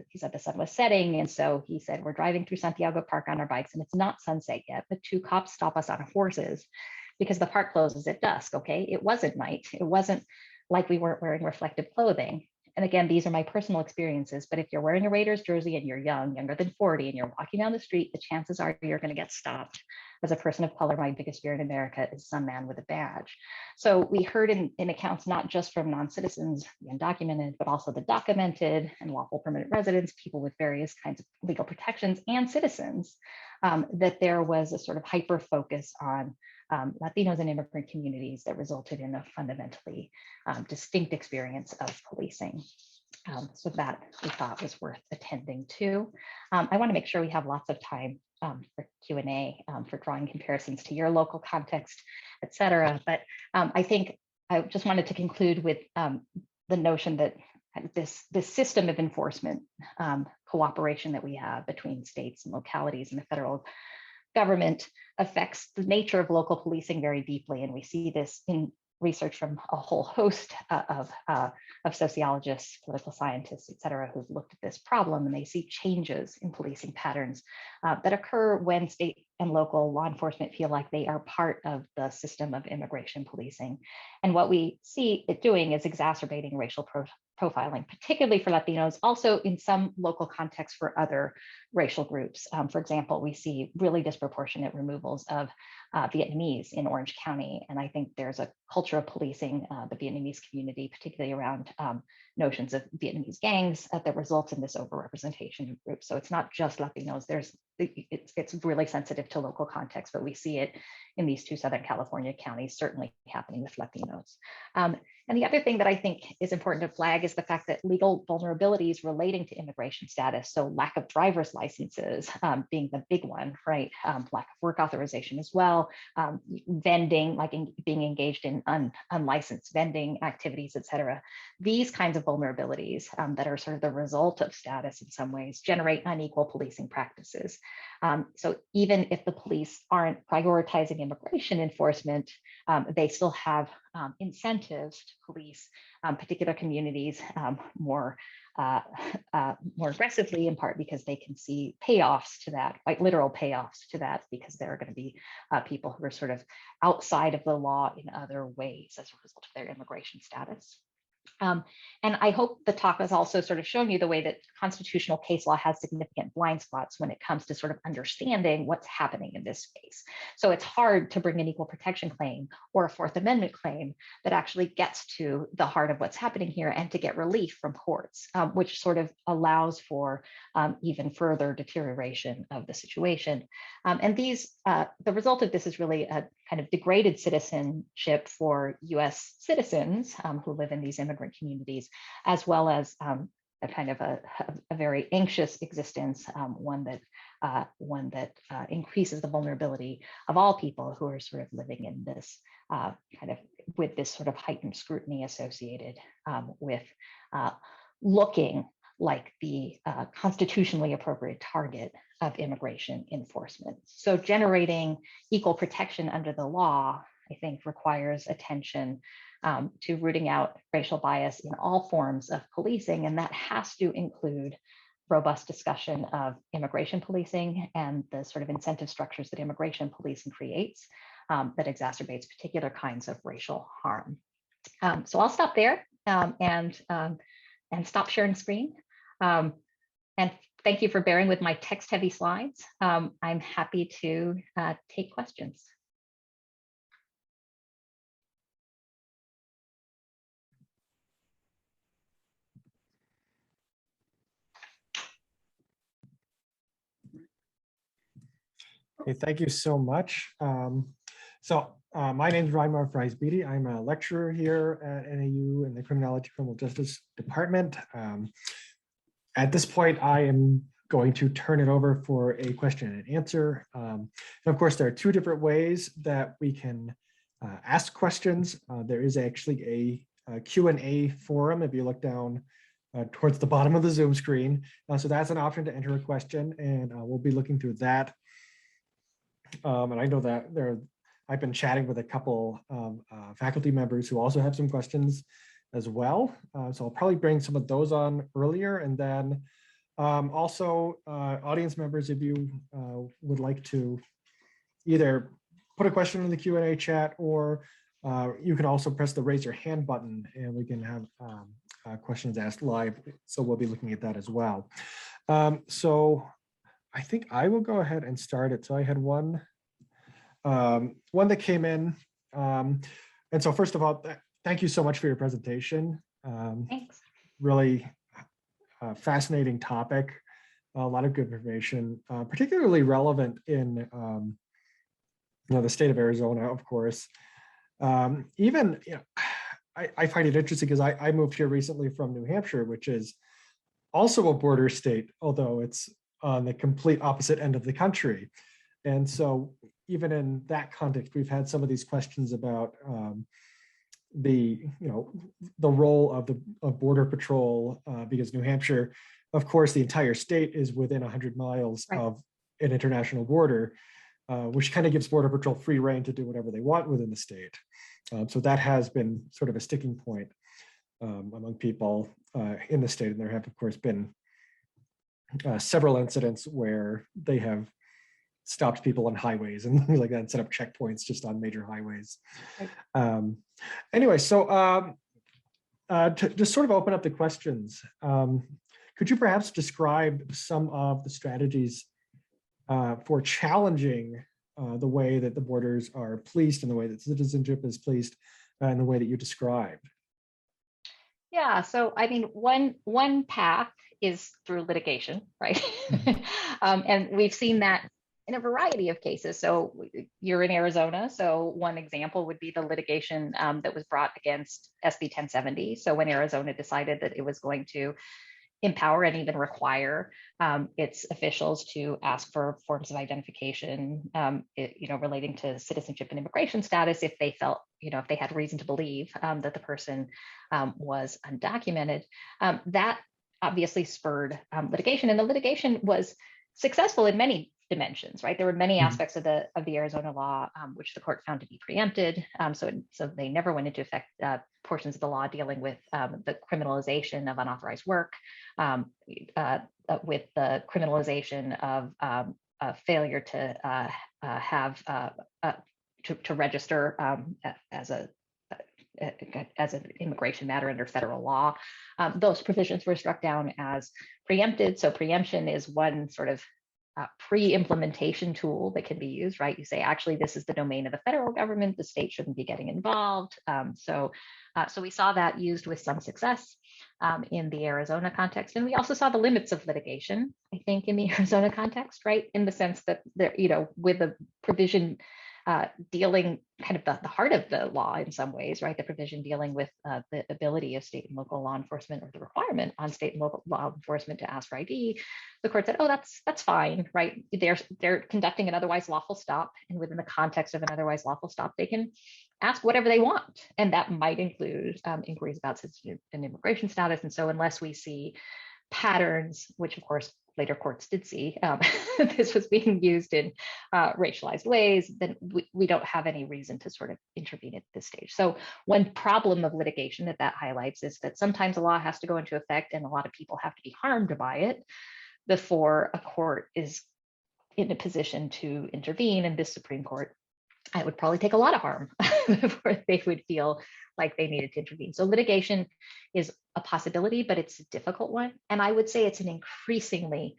He said the sun was setting. And so he said, we're driving through Santiago Park on our bikes and it's not sunset yet, but two cops stop us on horses because the park closes at dusk, okay? It wasn't night. It wasn't like we weren't wearing reflective clothing. And again, these are my personal experiences, but if you're wearing a Raiders jersey and you're young, younger than 40, and you're walking down the street, the chances are you're going to get stopped. As a person of color, my biggest fear in America is some man with a badge. So we heard in accounts, not just from non-citizens, the undocumented, but also the documented and lawful permanent residents, people with various kinds of legal protections, and citizens, that there was a sort of hyper focus on Latinos and immigrant communities that resulted in a fundamentally distinct experience of policing. So that we thought was worth attending to. I want to make sure we have lots of time for Q&A, for drawing comparisons to your local context, et cetera. But I think I just wanted to conclude with the notion that this system of enforcement cooperation that we have between states and localities and the federal government affects the nature of local policing very deeply. And we see this in research from a whole host of sociologists, political scientists, et cetera, who've looked at this problem, and they see changes in policing patterns that occur when state and local law enforcement feel like they are part of the system of immigration policing. And what we see it doing is exacerbating racial profiling, particularly for Latinos, also in some local contexts for other racial groups. For example, we see really disproportionate removals of Vietnamese in Orange County. And I think there's a culture of policing the Vietnamese community, particularly around notions of Vietnamese gangs that results in this overrepresentation of groups. So it's not just Latinos, it's really sensitive to local context, but we see it in these two Southern California counties, certainly happening with Latinos. And the other thing that I think is important to flag is the fact that legal vulnerabilities relating to immigration status, so lack of driver's licenses being the big one, right? Lack of work authorization as well, vending, like being engaged in unlicensed vending activities, et cetera. These kinds of vulnerabilities that are sort of the result of status in some ways generate unequal policing practices. So even if the police aren't prioritizing immigration enforcement, they still have incentives to police particular communities more aggressively, in part because they can see payoffs to that, like literal payoffs to that, because there are going to be people who are sort of outside of the law in other ways as a result of their immigration status. And I hope the talk has also sort of shown you the way that constitutional case law has significant blind spots when it comes to sort of understanding what's happening in this space. So it's hard to bring an equal protection claim or a Fourth Amendment claim that actually gets to the heart of what's happening here and to get relief from courts, which sort of allows for even further deterioration of the situation. And these, the result of this is really a kind of degraded citizenship for US citizens who live in these immigrant communities, as well as a kind of a very anxious existence, one that increases the vulnerability of all people who are sort of living in this kind of with this sort of heightened scrutiny associated with looking like the constitutionally appropriate target of immigration enforcement. So generating equal protection under the law, I think, requires attention to rooting out racial bias in all forms of policing, and that has to include robust discussion of immigration policing and the sort of incentive structures that immigration policing creates that exacerbates particular kinds of racial harm. So I'll stop there and stop sharing screen. And thank you for bearing with my text-heavy slides. I'm happy to take questions. Okay, thank you so much. My name is Ryan Fries-Beatty. I'm a lecturer here at NAU in the Criminology Criminal Justice Department. At this point, I am going to turn it over for a question and answer. And of course, there are two different ways that we can ask questions. There is actually a Q&A forum if you look down towards the bottom of the Zoom screen. So that's an option to enter a question, and we'll be looking through that. And I know that I've been chatting with a couple of faculty members who also have some questions as well. So I'll probably bring some of those on earlier, and then also audience members, if you would like to either put a question in the Q&A chat, or you can also press the raise your hand button and we can have questions asked live. So we'll be looking at that as well. So I think I will go ahead and start it. So I had one that came in. And so first of all, thank you so much for your presentation. Thanks. Really fascinating topic, a lot of good information, particularly relevant in the state of Arizona, of course. Even, I find it interesting because I moved here recently from New Hampshire, which is also a border state, although it's on the complete opposite end of the country. And so even in that context, we've had some of these questions about the role of Border Patrol, because New Hampshire, of course, the entire state is within 100 miles right. of an international border, which kind of gives Border Patrol free rein to do whatever they want within the state. So that has been sort of a sticking point among people in the state. And there have, of course, been several incidents where they have stopped people on highways and things like that and set up checkpoints just on major highways. Right. Anyway, so to just sort of open up the questions, could you perhaps describe some of the strategies for challenging the way that the borders are policed and the way that citizenship is policed and the way that you described? Yeah, so I mean, one path is through litigation, right? And we've seen that in a variety of cases. So you're in Arizona. So one example would be the litigation that was brought against SB 1070. So when Arizona decided that it was going to empower and even require its officials to ask for forms of identification, relating to citizenship and immigration status, if they felt, if they had reason to believe that the person was undocumented, that obviously spurred litigation, and the litigation was successful in many dimensions, right? There were many aspects of the Arizona law which the court found to be preempted, so they never went into effect portions of the law dealing with the criminalization of unauthorized work, with the criminalization of failure to to register as an immigration matter under federal law. Those provisions were struck down as preempted. So preemption is one sort of pre-implementation tool that can be used, right? You say, actually, this is the domain of the federal government. The state shouldn't be getting involved. So we saw that used with some success in the Arizona context. And we also saw the limits of litigation, I think, in the Arizona context, right? In the sense that there, with the provision dealing kind of the heart of the law in some ways, right? The provision dealing with the ability of state and local law enforcement, or the requirement on state and local law enforcement to ask for ID. The court said, oh, that's fine, right? They're conducting an otherwise lawful stop, and within the context of an otherwise lawful stop, they can ask whatever they want. And that might include inquiries about citizenship and immigration status. And so unless we see patterns, which of course later courts did see, this was being used in racialized ways, then we don't have any reason to sort of intervene at this stage. So one problem of litigation that highlights is that sometimes a law has to go into effect and a lot of people have to be harmed by it before a court is in a position to intervene. And this Supreme Court it would probably take a lot of harm before they would feel like they needed to intervene. So litigation is a possibility, but it's a difficult one. And I would say it's an increasingly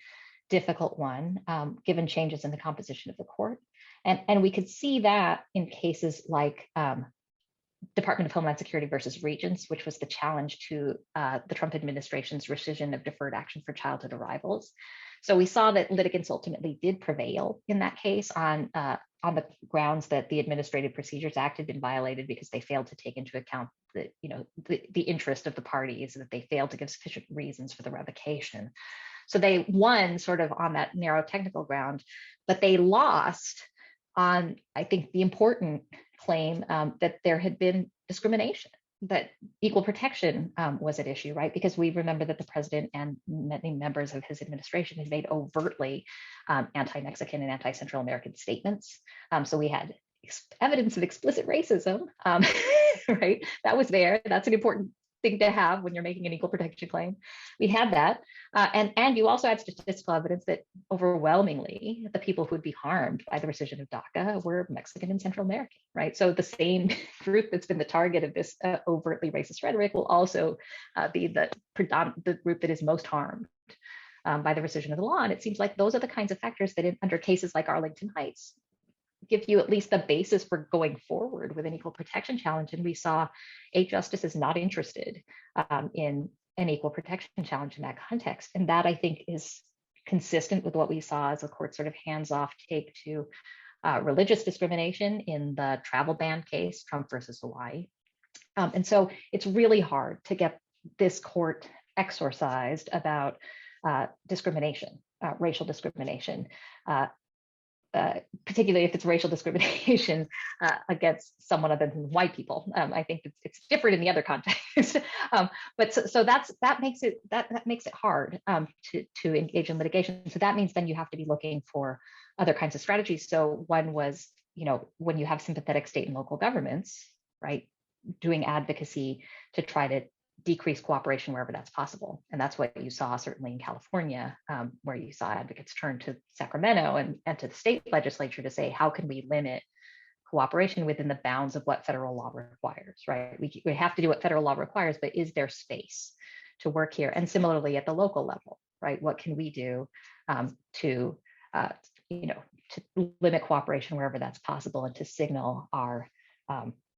difficult one, given changes in the composition of the court. And we could see that in cases like Department of Homeland Security versus Regents, which was the challenge to the Trump administration's rescission of deferred action for childhood arrivals. So we saw that litigants ultimately did prevail in that case on the grounds that the Administrative Procedures Act had been violated because they failed to take into account the interest of the parties, and that they failed to give sufficient reasons for the revocation. So they won sort of on that narrow technical ground, but they lost on, I think, the important claim that there had been discrimination, that equal protection was at issue, right? Because we remember that the president and many members of his administration had made overtly anti-Mexican and anti-Central American statements. So we had evidence of explicit racism, right? That was there. That's an important thing to have when you're making an equal protection claim. We had that. And you also had statistical evidence that overwhelmingly the people who would be harmed by the rescission of DACA were Mexican and Central American, right? So the same group that's been the target of this overtly racist rhetoric will also be the group that is most harmed by the rescission of the law. And it seems like those are the kinds of factors that under cases like Arlington Heights give you at least the basis for going forward with an equal protection challenge. And we saw 8 justices not interested in an equal protection challenge in that context. And that, I think, is consistent with what we saw as a court sort of hands-off take to religious discrimination in the travel ban case, Trump versus Hawaii. And so it's really hard to get this court exorcised about discrimination, racial discrimination, particularly if it's racial discrimination against someone other than white people. I think it's different in the other context, but so that makes it hard to engage in litigation. So that means then you have to be looking for other kinds of strategies. So one was, when you have sympathetic state and local governments, right, doing advocacy to try to decrease cooperation wherever that's possible. And that's what you saw certainly in California, where you saw advocates turn to Sacramento and to the state legislature to say, how can we limit cooperation within the bounds of what federal law requires, right? We have to do what federal law requires, but is there space to work here? And similarly at the local level, right? What can we do to limit cooperation wherever that's possible and to signal our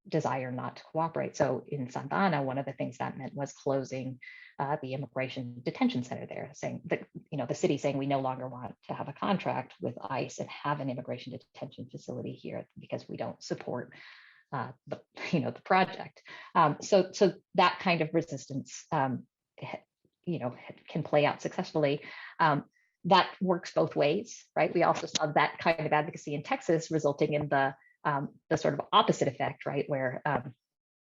desire not to cooperate? So in Santa Ana, one of the things that meant was closing the immigration detention center there, saying that, the city saying we no longer want to have a contract with ICE and have an immigration detention facility here because we don't support the project. So that kind of resistance, can play out successfully. That works both ways, right? We also saw that kind of advocacy in Texas resulting in the sort of opposite effect, right, where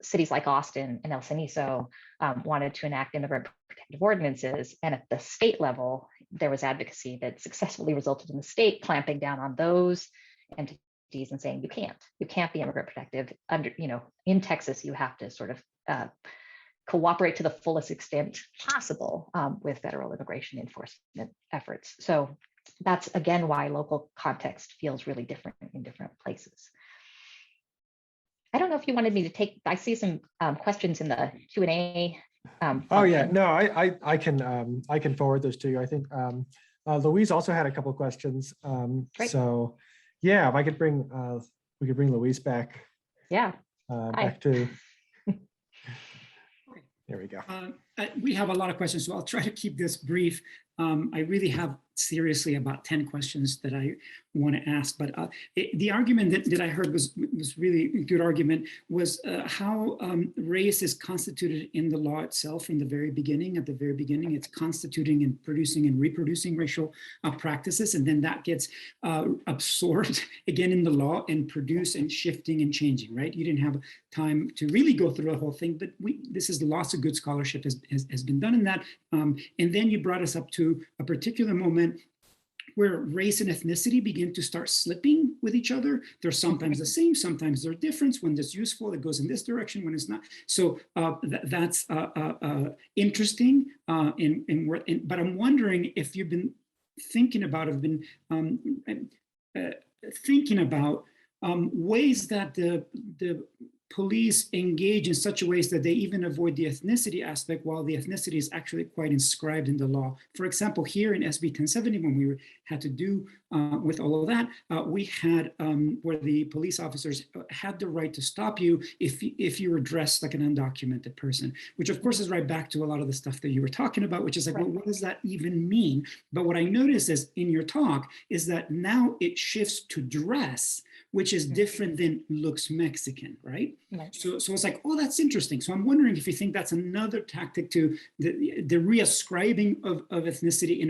cities like Austin and El Cenizo wanted to enact immigrant protective ordinances, and at the state level, there was advocacy that successfully resulted in the state clamping down on those entities and saying you can't be immigrant protective. In Texas, you have to sort of cooperate to the fullest extent possible with federal immigration enforcement efforts. So that's again why local context feels really different in different places. I don't know if you wanted me to take, I see some questions in the Q&A. Oh yeah, no, I can forward those to you. I think Louise also had a couple of questions. So yeah, if I could bring, we could bring Louise back. Yeah. Back to, there we go. We have a lot of questions, so I'll try to keep this brief. I really have seriously about 10 questions that I want to ask, but the argument that I heard was really a good argument, was how race is constituted in the law itself from the very beginning. At the very beginning, it's constituting and producing and reproducing racial practices, and then that gets absorbed again in the law and produced and shifting and changing, right? You didn't have time to really go through the whole thing, but this is lots of good scholarship has been done in that. And then you brought us up to a particular moment where race and ethnicity begin to start slipping with each other. They're sometimes the same, sometimes they're different. When it's useful, it goes in this direction, when it's not. So that's interesting. But I'm wondering if you've been thinking about, ways that the police engage in such a ways that they even avoid the ethnicity aspect, while the ethnicity is actually quite inscribed in the law. For example, here in SB 1070, when we had to do with all of that, we had where the police officers had the right to stop you if you were dressed like an undocumented person, which of course is right back to a lot of the stuff that you were talking about, which is like, well, what does that even mean? But what I noticed is in your talk is that now it shifts to dress, which is different than looks Mexican, right? So it's like, oh, that's interesting. So I'm wondering if you think that's another tactic to the reascribing of ethnicity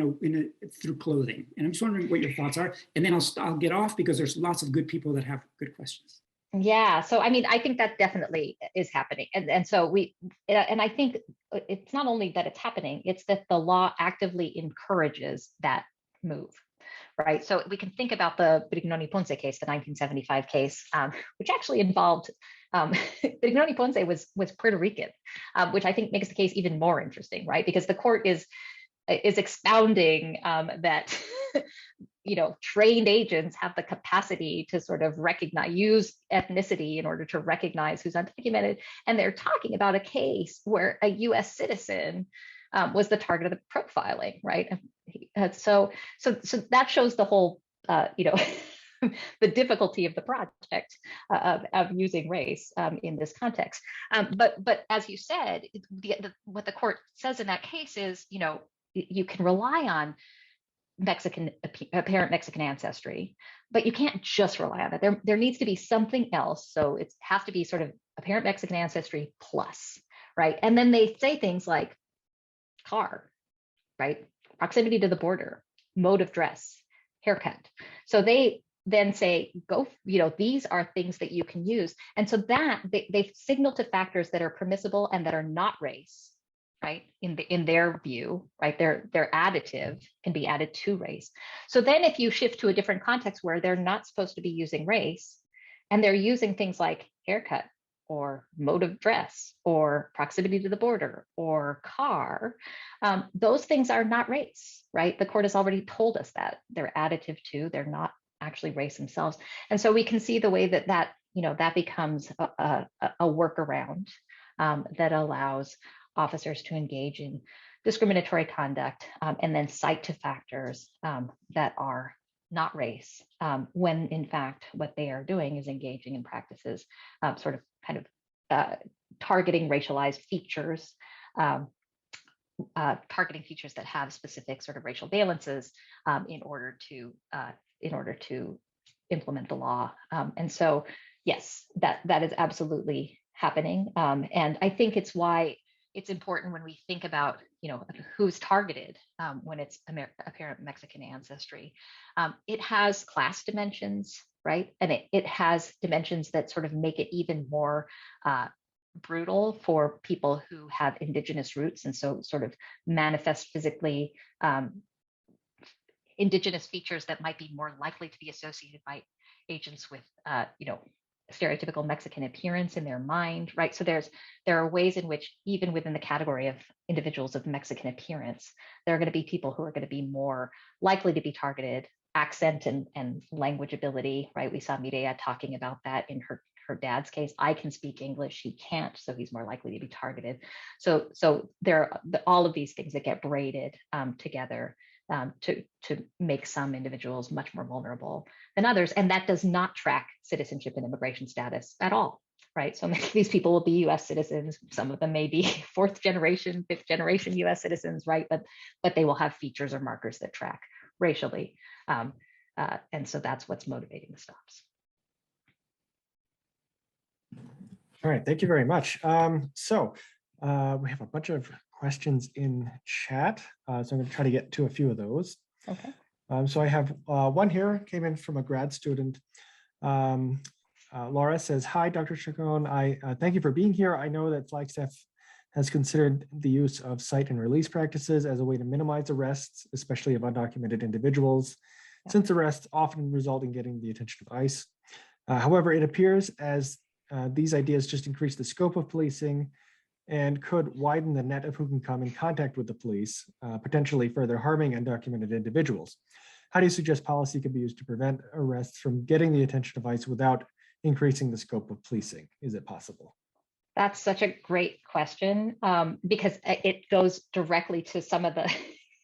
through clothing. And I'm just wondering what your thoughts are. And then I'll get off because there's lots of good people that have good questions. Yeah, so I mean, I think that definitely is happening. And so and I think it's not only that it's happening, it's that the law actively encourages that move. Right. So we can think about the Brignoni Ponce case, the 1975 case, which actually involved Brignoni Ponce was Puerto Rican, which I think makes the case even more interesting, right? Because the court is expounding that trained agents have the capacity to sort of use ethnicity in order to recognize who's undocumented, and they're talking about a case where a U.S. citizen was the target of the profiling, right? So that shows the whole, the difficulty of the project of using race in this context. But as you said, what the court says in that case is, you can rely on apparent Mexican ancestry, but you can't just rely on that. There needs to be something else. So it has to be sort of apparent Mexican ancestry plus, right? And then they say things like car, right? Proximity to the border, mode of dress, haircut. So they then say, these are things that you can use. And so that they signal to factors that are permissible and that are not race, right? In their view, right? Their additive can be added to race. So then if you shift to a different context where they're not supposed to be using race and they're using things like haircut or mode of dress or proximity to the border or car, those things are not race, right? The court has already told us that they're additive to, they're not actually race themselves. And so we can see the way that becomes a workaround that allows officers to engage in discriminatory conduct and then cite to factors that are not race, when in fact what they are doing is engaging in practices targeting racialized features, targeting features that have specific sort of racial valences in order to implement the law. And so, yes, that is absolutely happening. And I think it's why it's important when we think about, who's targeted when it's apparent Mexican ancestry. It has class dimensions, right? And it has dimensions that sort of make it even more brutal for people who have indigenous roots, and so sort of manifest physically indigenous features that might be more likely to be associated by agents with, stereotypical Mexican appearance in their mind, right? So there are ways in which, even within the category of individuals of Mexican appearance, there are going to be people who are going to be more likely to be targeted. Accent and language ability, right? We saw Mireya talking about that in her dad's case. I can speak English, he can't, so he's more likely to be targeted. So there are all of these things that get braided together to make some individuals much more vulnerable than others. And that does not track citizenship and immigration status at all, right? So many of these people will be US citizens. Some of them may be fourth generation, fifth generation US citizens, right? But they will have features or markers that track racially. And so that's what's motivating the stops. All right, thank you very much. So we have a bunch of questions in chat. So I'm going to try to get to a few of those. Okay. So I have one here, came in from a grad student. Laura says, hi, Dr. Chacón. I thank you for being here. I know that Flagstaff has considered the use of cite and release practices as a way to minimize arrests, especially of undocumented individuals, since arrests often result in getting the attention of ICE. However, it appears as these ideas just increase the scope of policing and could widen the net of who can come in contact with the police, potentially further harming undocumented individuals. how do you suggest policy can be used to prevent arrests from getting the attention of ICE without increasing the scope of policing? Is it possible? That's such a great question, because it goes directly to some of the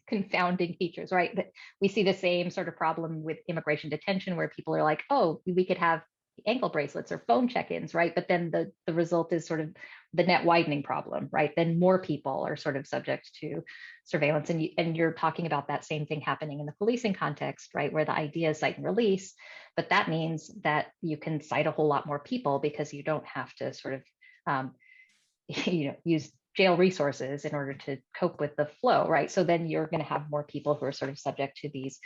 confounding features, right? That we see the same sort of problem with immigration detention, where people are like, oh, we could have ankle bracelets or phone check-ins, right? But then the result is sort of the net widening problem, right? Then more people are sort of subject to surveillance. And you're talking about that same thing happening in the policing context, right? Where the idea is cite and release, but that means that you can cite a whole lot more people because you don't have to sort of use jail resources in order to cope with the flow, right? So then you're going to have more people who are sort of subject to these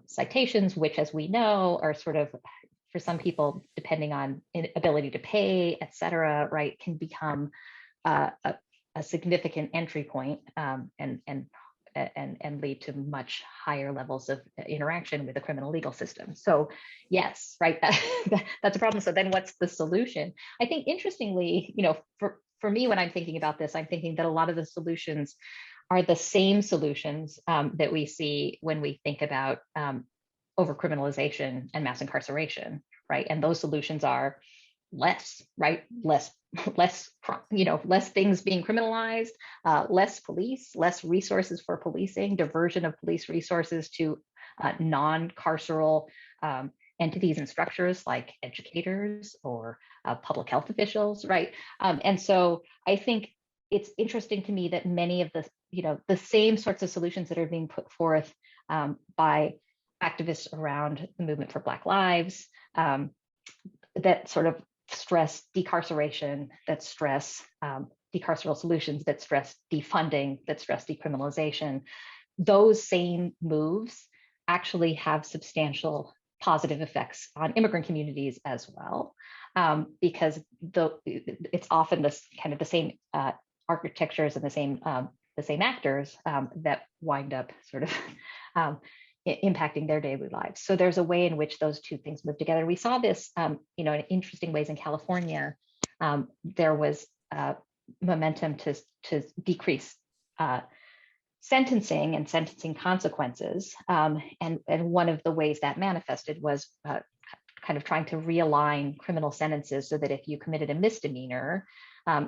citations, which, as we know, are sort of, for some people, depending on ability to pay, et cetera, right, can become a significant entry point, and lead to much higher levels of interaction with the criminal legal system. So yes, right, that's a problem. So then what's the solution? I think, interestingly, for me, when I'm thinking about this, I'm thinking that a lot of the solutions are the same solutions that we see when we think about overcriminalization and mass incarceration, right? And those solutions are less, right? Less things being criminalized, less police, less resources for policing, diversion of police resources to non-carceral entities and structures like educators or public health officials, right? And so I think it's interesting to me that many of the same sorts of solutions that are being put forth by activists around the movement for Black Lives, that sort of stress decarceration, that stress decarceral solutions, that stress defunding, that stress decriminalization, those same moves actually have substantial positive effects on immigrant communities as well, because it's often this kind of the same architectures and the same actors that wind up sort of impacting their daily lives. So there's a way in which those two things move together. We saw this, in interesting ways in California. There was momentum to decrease sentencing and sentencing consequences. And one of the ways that manifested was kind of trying to realign criminal sentences so that if you committed a misdemeanor,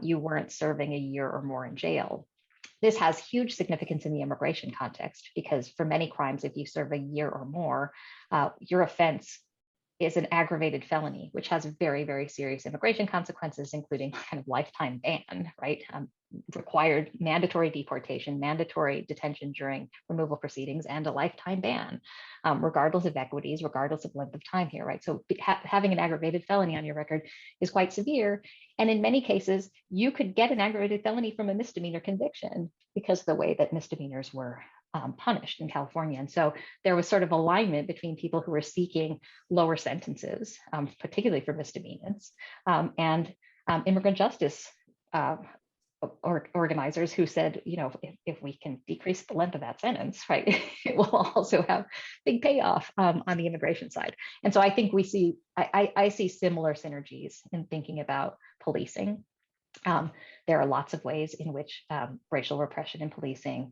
you weren't serving a year or more in jail. This has huge significance in the immigration context, because for many crimes, if you serve a year or more, your offense is an aggravated felony, which has very, very serious immigration consequences, including kind of lifetime ban, right? Required mandatory deportation, mandatory detention during removal proceedings, and a lifetime ban, regardless of equities, regardless of length of time here, right? So having an aggravated felony on your record is quite severe. And in many cases, you could get an aggravated felony from a misdemeanor conviction because of the way that misdemeanors were punished in California. And so there was sort of alignment between people who were seeking lower sentences, particularly for misdemeanors, and immigrant justice organizers who said, if we can decrease the length of that sentence, right, it will also have big payoff on the immigration side. And so I think I see similar synergies in thinking about policing. There are lots of ways in which racial repression in policing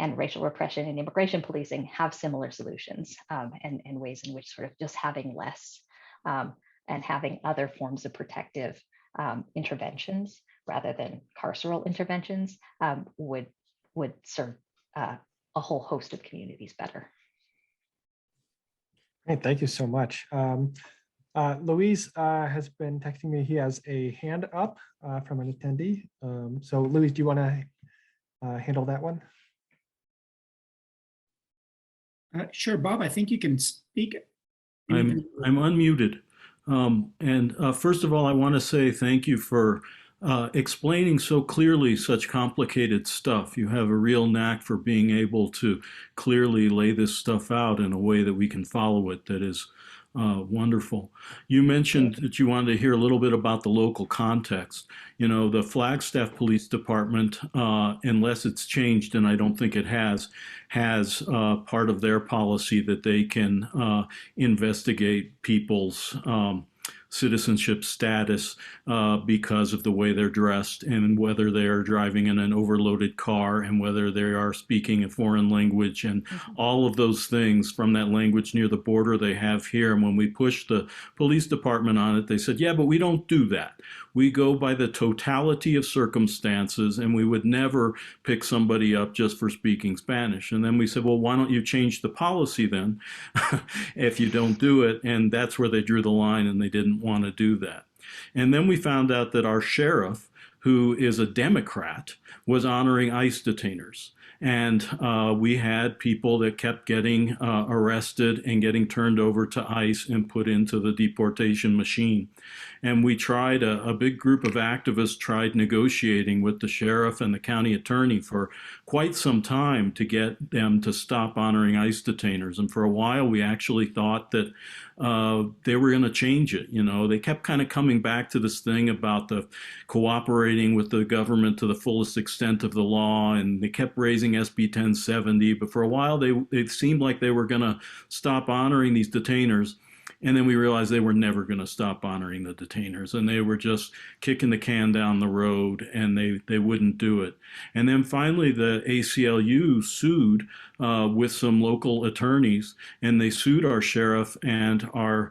and racial repression in immigration policing have similar solutions, and ways in which sort of just having less and having other forms of protective interventions rather than carceral interventions would serve a whole host of communities better. Great, thank you so much. Luis has been texting me. He has a hand up from an attendee. So Luis, do you want to handle that one? Sure, Bob, I think you can speak. I'm unmuted. First of all, I want to say thank you for explaining so clearly such complicated stuff. You have a real knack for being able to clearly lay this stuff out in a way that we can follow it. That is wonderful. You mentioned that you wanted to hear a little bit about the local context. The Flagstaff Police Department, unless it's changed, and I don't think it has part of their policy that they can investigate people's citizenship status because of the way they're dressed and whether they are driving in an overloaded car and whether they are speaking a foreign language and all of those things from that language near the border they have here. And when we pushed the police department on it, they said, yeah, but we don't do that. We go by the totality of circumstances, and we would never pick somebody up just for speaking Spanish. And then we said, well, why don't you change the policy then if you don't do it? And that's where they drew the line, and they didn't want to do that. And then we found out that our sheriff, who is a Democrat, was honoring ICE detainers. And we had people that kept getting arrested and getting turned over to ICE and put into the deportation machine. And we tried, a big group of activists tried negotiating with the sheriff and the county attorney for quite some time to get them to stop honoring ICE detainers. And for a while, we actually thought that they were going to change it. You know, they kept kind of coming back to this thing about the cooperating with the government to the fullest extent of the law, and they kept raising SB 1070. But for a while, it seemed like they were going to stop honoring these detainers. And then we realized they were never going to stop honoring the detainers, and they were just kicking the can down the road, and they wouldn't do it. And then finally, the ACLU sued with some local attorneys, and they sued our sheriff and our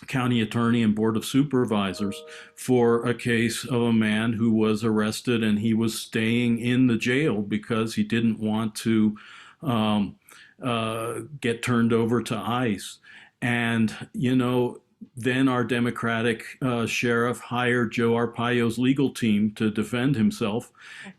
county attorney and board of supervisors for a case of a man who was arrested, and he was staying in the jail because he didn't want to get turned over to ICE. And, you know, then our Democratic sheriff hired Joe Arpaio's legal team to defend himself.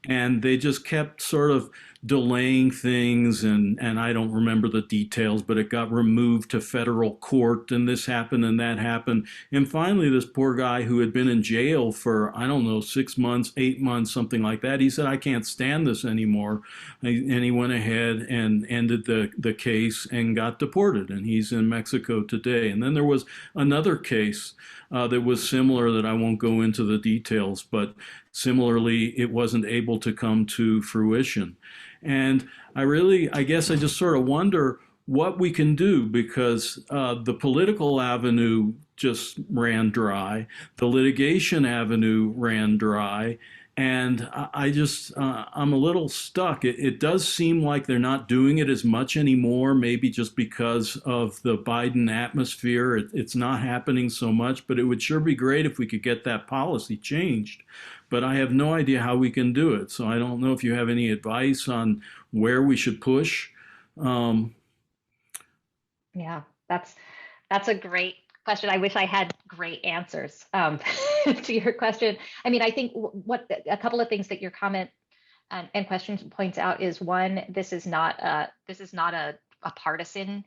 And they just kept sort of delaying things. And I don't remember the details, but it got removed to federal court, and this happened and that happened. And finally, this poor guy who had been in jail for, I don't know, 6 months, 8 months, something like that, he said, I can't stand this anymore. And he went ahead and ended the case and got deported. And he's in Mexico today. And then there was another case that was similar that I won't go into the details, but similarly, it wasn't able to come to fruition. And I guess I just sort of wonder what we can do, because the political avenue just ran dry, the litigation avenue ran dry, and I'm a little stuck. It does seem like they're not doing it as much anymore, maybe just because of the Biden atmosphere. It's not happening so much, but it would sure be great if we could get that policy changed. But I have no idea how we can do it. So I don't know if you have any advice on where we should push. Yeah, that's a great question. I wish I had great answers to your question. I mean, I think a couple of things that your comment and question points out is, one, this is not a partisan,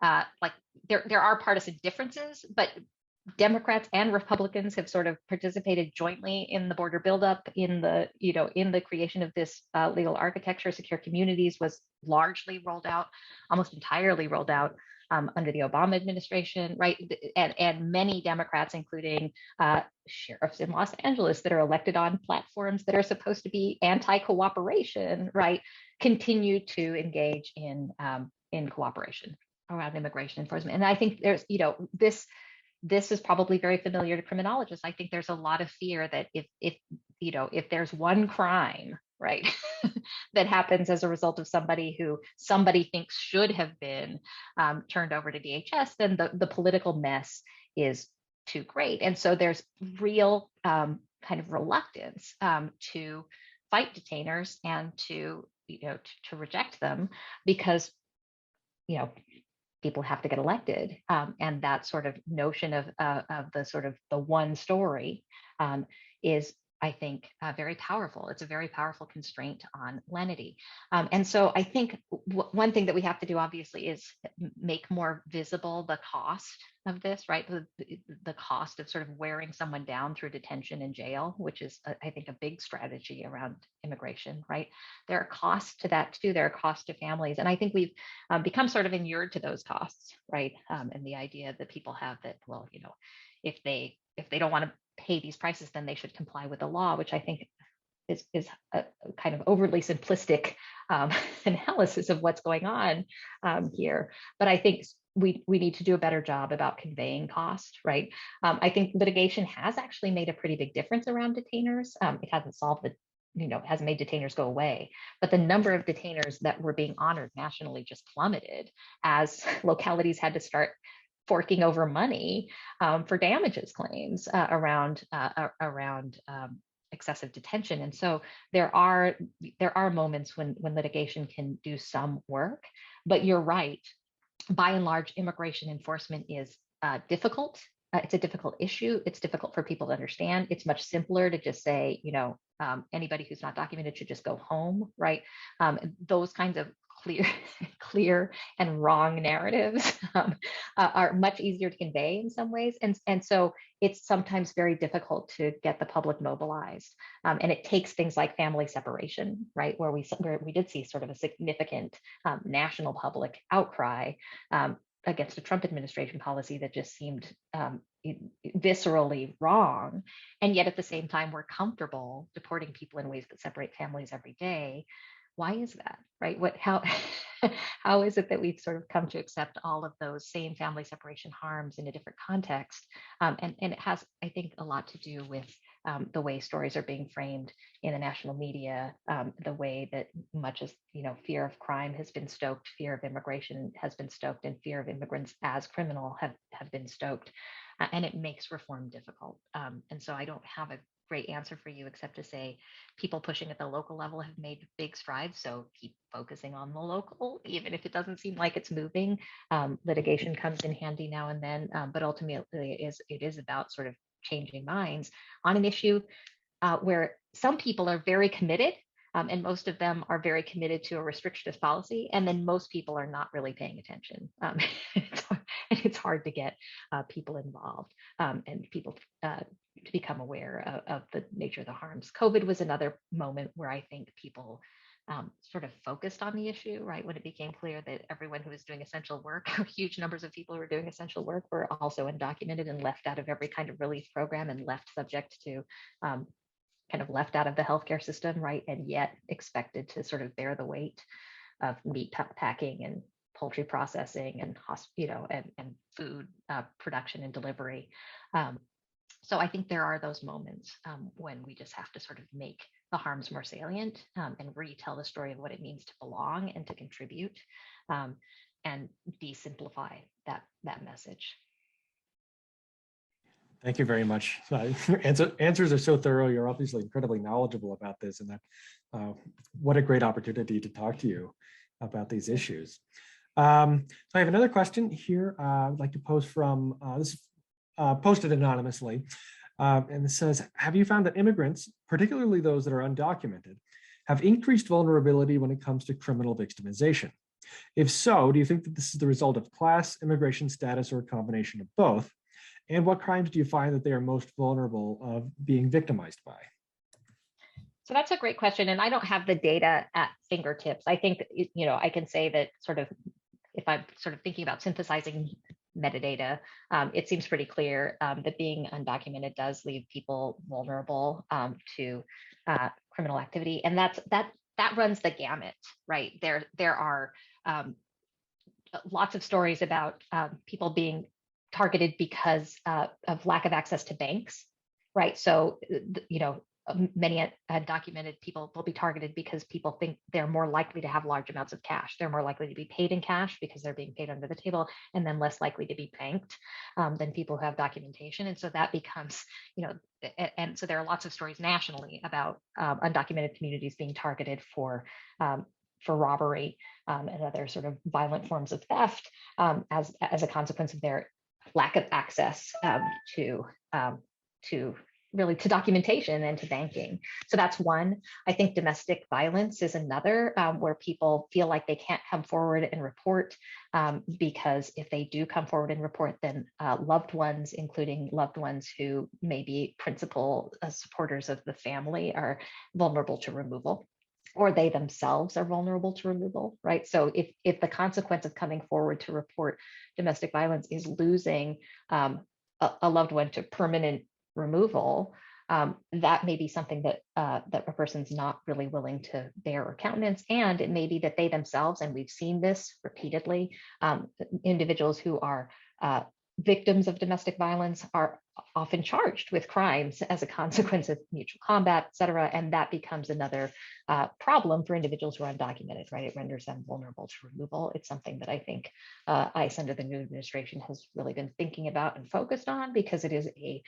like there are partisan differences, but Democrats and Republicans have sort of participated jointly in the border buildup, in the creation of this legal architecture. Secure communities was largely rolled out, almost entirely rolled out under the Obama administration, right? And many Democrats, including sheriffs in Los Angeles that are elected on platforms that are supposed to be anti-cooperation, right, continue to engage in cooperation around immigration enforcement. And I think there's, this is probably very familiar to criminologists. I think there's a lot of fear that if there's one crime, right, that happens as a result of somebody who somebody thinks should have been turned over to DHS, then the political mess is too great. And so there's real kind of reluctance to fight detainers and to reject them, because people have to get elected, and that sort of notion of the sort of the one story is, I think, very powerful. It's a very powerful constraint on lenity. And so I think one thing that we have to do, obviously, is make more visible the cost of this, right? The cost of sort of wearing someone down through detention and jail, which is, I think, a big strategy around immigration, right? There are costs to that too. There are costs to families. And I think we've become sort of inured to those costs, right? And the idea that people have that, well, if they don't want to pay these prices, then they should comply with the law, which I think is a kind of overly simplistic analysis of what's going on here. But I think we need to do a better job about conveying cost, right? I think litigation has actually made a pretty big difference around detainers. It hasn't solved the, hasn't made detainers go away, but the number of detainers that were being honored nationally just plummeted as localities had to start forking over money for damages claims around excessive detention. And so there are moments when litigation can do some work, but you're right. By and large, immigration enforcement is difficult. It's a difficult issue. It's difficult for people to understand. It's much simpler to just say, anybody who's not documented should just go home, right? Those kinds of clear and wrong narratives are much easier to convey in some ways. And so it's sometimes very difficult to get the public mobilized. And it takes things like family separation, right? Where we did see sort of a significant national public outcry against a Trump administration policy that just seemed viscerally wrong. And yet at the same time, we're comfortable deporting people in ways that separate families every day. Why is that, right? How is it that we've sort of come to accept all of those same family separation harms in a different context? And it has, I think, a lot to do with the way stories are being framed in the national media, the way that much as, fear of crime has been stoked, fear of immigration has been stoked, and fear of immigrants as criminal have been stoked. And it makes reform difficult. And so I don't have a great answer for you, except to say people pushing at the local level have made big strides. So keep focusing on the local, even if it doesn't seem like it's moving. Litigation comes in handy now and then, but ultimately it is about sort of changing minds on an issue where some people are very committed, and most of them are very committed to a restrictionist policy, and then most people are not really paying attention. It's hard to get people involved and people to become aware of the nature of the harms. COVID was another moment where I think people sort of focused on the issue, right? When it became clear that everyone who was doing essential work, huge numbers of people who were doing essential work, were also undocumented and left out of every kind of relief program and left subject to kind of left out of the healthcare system, right? And yet expected to sort of bear the weight of meat packing and poultry processing and and food production and delivery. So I think there are those moments when we just have to sort of make the harms more salient and retell the story of what it means to belong and to contribute, and de-simplify that message. Thank you very much. Your answers are so thorough. You're obviously incredibly knowledgeable about this, and that what a great opportunity to talk to you about these issues. So I have another question here I'd like to pose from this posted anonymously, and it says, have you found that immigrants, particularly those that are undocumented, have increased vulnerability when it comes to criminal victimization? If so, do you think that this is the result of class, immigration status, or a combination of both? And what crimes do you find that they are most vulnerable of being victimized by? So that's a great question. And I don't have the data at fingertips. I think, I can say that sort of, if I'm sort of thinking about synthesizing metadata, it seems pretty clear that being undocumented does leave people vulnerable to criminal activity. And that runs the gamut, right? There are lots of stories about people being targeted because of lack of access to banks, right? So, many undocumented people will be targeted because people think they're more likely to have large amounts of cash. They're more likely to be paid in cash because they're being paid under the table, and then less likely to be banked than people who have documentation. And so that becomes, and so there are lots of stories nationally about undocumented communities being targeted for robbery and other sort of violent forms of theft as a consequence of their lack of access to documentation and to banking. So that's one. I think domestic violence is another, where people feel like they can't come forward and report because if they do come forward and report, then loved ones, including loved ones who may be principal supporters of the family, are vulnerable to removal, or they themselves are vulnerable to removal, right? So if the consequence of coming forward to report domestic violence is losing a loved one to permanent removal, that may be something that that a person's not really willing to bear or countenance, and it may be that they themselves, and we've seen this repeatedly, individuals who are victims of domestic violence are often charged with crimes as a consequence of mutual combat, et cetera, and that becomes another problem for individuals who are undocumented, right? It renders them vulnerable to removal. It's something that I think ICE under the new administration has really been thinking about and focused on, because it is a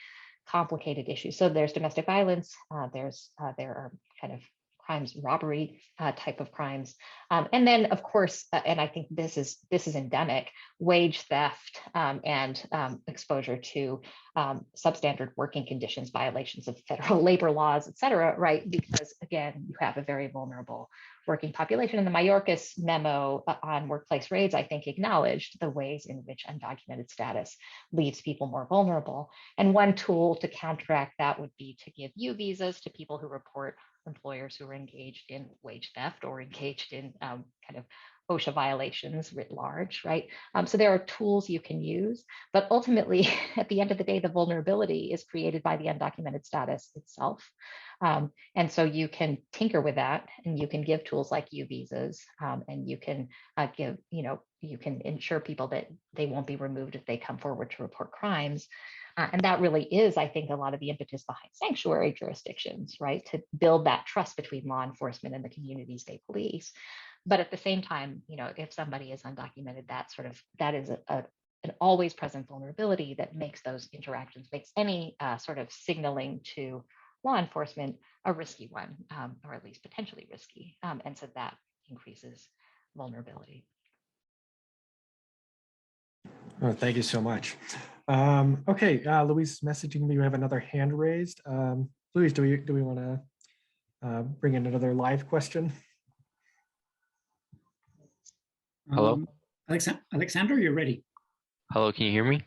complicated issue. So there's domestic violence, there are kind of crimes, robbery type of crimes, and then of course, and I think this is endemic, wage theft and exposure to substandard working conditions, violations of federal labor laws, et cetera, right? Because again, you have a very vulnerable working population. And the Mayorkas memo on workplace raids, I think, acknowledged the ways in which undocumented status leaves people more vulnerable. And one tool to counteract that would be to give U visas to people who report employers who are engaged in wage theft or engaged in kind of OSHA violations writ large, right? So there are tools you can use, but ultimately, at the end of the day, the vulnerability is created by the undocumented status itself. And so you can tinker with that, and you can give tools like U visas, and you can give, you can ensure people that they won't be removed if they come forward to report crimes. And that really is, I think, a lot of the impetus behind sanctuary jurisdictions, right? To build that trust between law enforcement and the communities they police. But at the same time, if somebody is undocumented, that is an always present vulnerability that makes those interactions, makes any sort of signaling to law enforcement a risky one, or at least potentially risky. And so that increases vulnerability. Oh, thank you so much. Okay, Louise is messaging me. We have another hand raised. Louise, do we want to bring in another live question? Hello? Alexander, you're ready. Hello, can you hear me?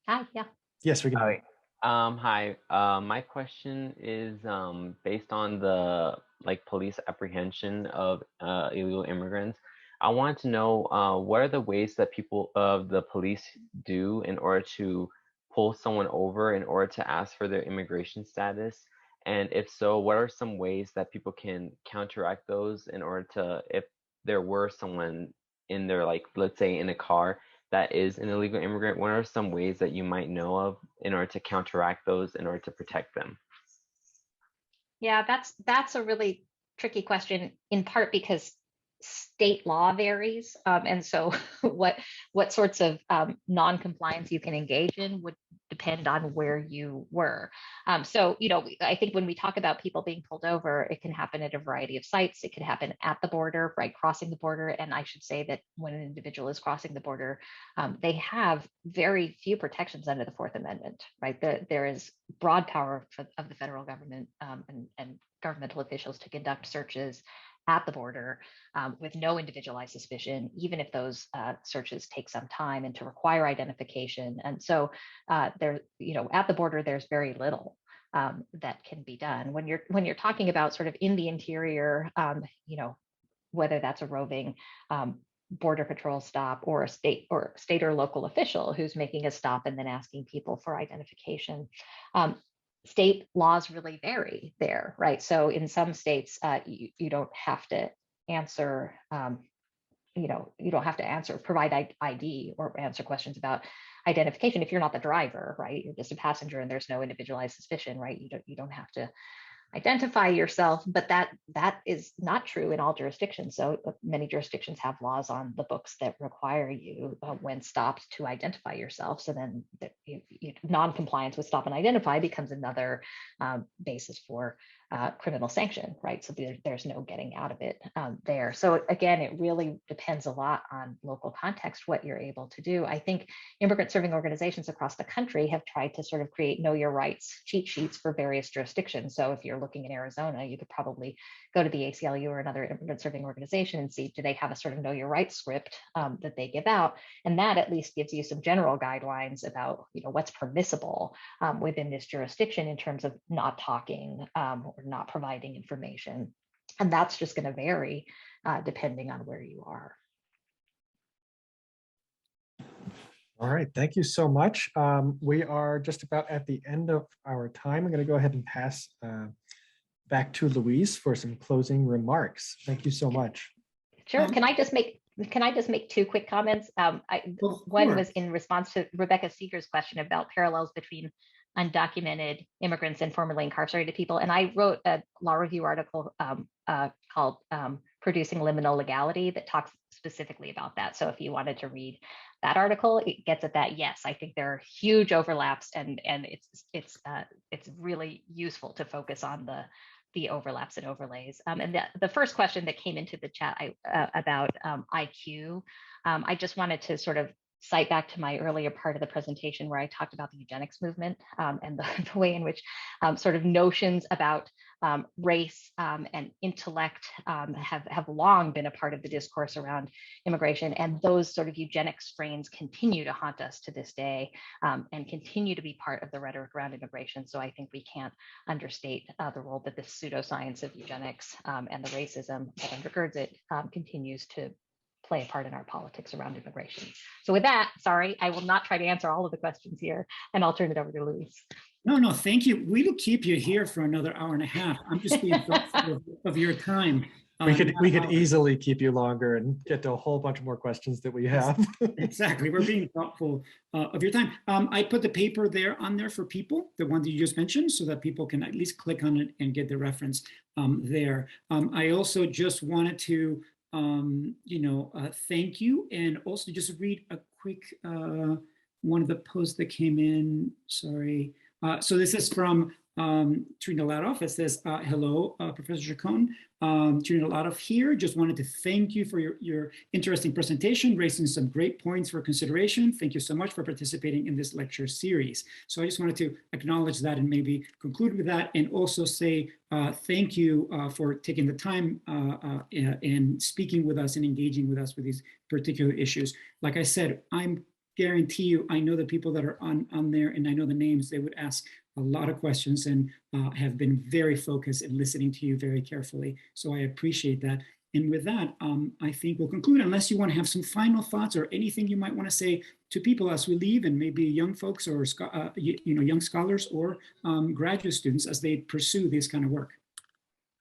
Hi, yeah. Yes, we can. All right. Hi. My question is based on the police apprehension of illegal immigrants. I want to know what are the ways that the police do in order to pull someone over in order to ask for their immigration status? And if so, what are some ways that people can counteract those in order to, if there were someone in their, let's say in a car that is an illegal immigrant, what are some ways that you might know of in order to counteract those, in order to protect them? Yeah, that's a really tricky question, in part because state law varies. And so what sorts of non-compliance you can engage in would depend on where you were. So, I think when we talk about people being pulled over, it can happen at a variety of sites. It could happen at the border, right, crossing the border. And I should say that when an individual is crossing the border, they have very few protections under the Fourth Amendment, right? There is broad power of the federal government and governmental officials to conduct searches at the border with no individualized suspicion, even if those searches take some time, and to require identification. And so at the border, there's very little that can be done. When you're talking about sort of in the interior, whether that's a roving border patrol stop or a state or local official who's making a stop and then asking people for identification, state laws really vary there, right? So in some states, you don't have to answer, provide ID or answer questions about identification if you're not the driver, right? You're just a passenger and there's no individualized suspicion, right? You don't have to identify yourself, but that is not true in all jurisdictions. So many jurisdictions have laws on the books that require you, when stopped, to identify yourself. So then non-compliance with stop and identify becomes another basis for criminal sanction, right? So there's no getting out of it there. So again, it really depends a lot on local context, what you're able to do. I think immigrant serving organizations across the country have tried to sort of create know your rights cheat sheets for various jurisdictions. So if you're looking in Arizona, you could probably go to the ACLU or another immigrant serving organization and see, do they have a sort of know your rights script that they give out? And that at least gives you some general guidelines about what's permissible within this jurisdiction in terms of not talking or not providing information. And that's just going to vary depending on where you are. All right, thank you so much. We are just about at the end of our time. I'm going to go ahead and pass back to Louise for some closing remarks. Thank you so much. Sure. Can I just make two quick comments? One was in response to Rebecca Seeger's question about parallels between undocumented immigrants and formerly incarcerated people. And I wrote a law review article called Producing Liminal Legality that talks specifically about that. So if you wanted to read that article, it gets at that. Yes, I think there are huge overlaps, and it's really useful to focus on the overlaps and overlays. And the first question that came into the chat about IQ, I just wanted to sort of cite back to my earlier part of the presentation where I talked about the eugenics movement and the way in which sort of notions about race and intellect have long been a part of the discourse around immigration. And those sort of eugenics strains continue to haunt us to this day and continue to be part of the rhetoric around immigration. So I think we can't understate the role that this pseudoscience of eugenics and the racism that undergirds it continues to play a part in our politics around immigration. So with that, sorry, I will not try to answer all of the questions here, and I'll turn it over to Luis. No, thank you. We will keep you here for another hour and a half. I'm just being thoughtful of your time. We could easily keep you longer and get to a whole bunch more questions that we have. Exactly. We're being thoughtful of your time. I put the paper on there for people, the one that you just mentioned, so that people can at least click on it and get the reference there. I also just wanted to thank you, and also just read a quick one of the posts that came in. Sorry. So this is from Trina Ladhoff. It says, hello, Professor Chacón. Trina Ladhoff here. Just wanted to thank you for your interesting presentation, raising some great points for consideration. Thank you so much for participating in this lecture series. So I just wanted to acknowledge that and maybe conclude with that, and also say thank you for taking the time and speaking with us and engaging with us with these particular issues. Like I said, guarantee you, I know the people that are on there, and I know the names. They would ask a lot of questions and have been very focused and listening to you very carefully. So I appreciate that. And with that, I think we'll conclude, unless you want to have some final thoughts or anything you might want to say to people as we leave, and maybe young folks or young scholars or graduate students as they pursue this kind of work.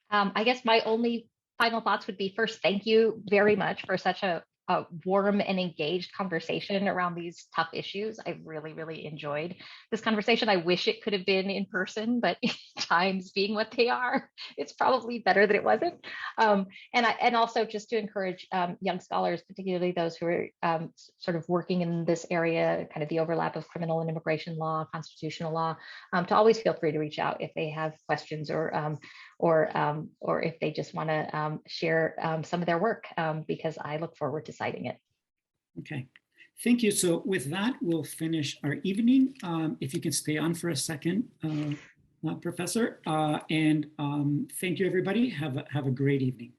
I guess my only final thoughts would be, first, thank you very much for such a warm and engaged conversation around these tough issues. I really, really enjoyed this conversation. I wish it could have been in person, but times being what they are, it's probably better that it wasn't. And also just to encourage young scholars, particularly those who are sort of working in this area, kind of the overlap of criminal and immigration law, constitutional law, to always feel free to reach out if they have questions or if they just want to share some of their work, because I look forward to citing it. Okay, thank you. So with that, we'll finish our evening. If you can stay on for a second, Professor, and thank you, everybody. Have a great evening.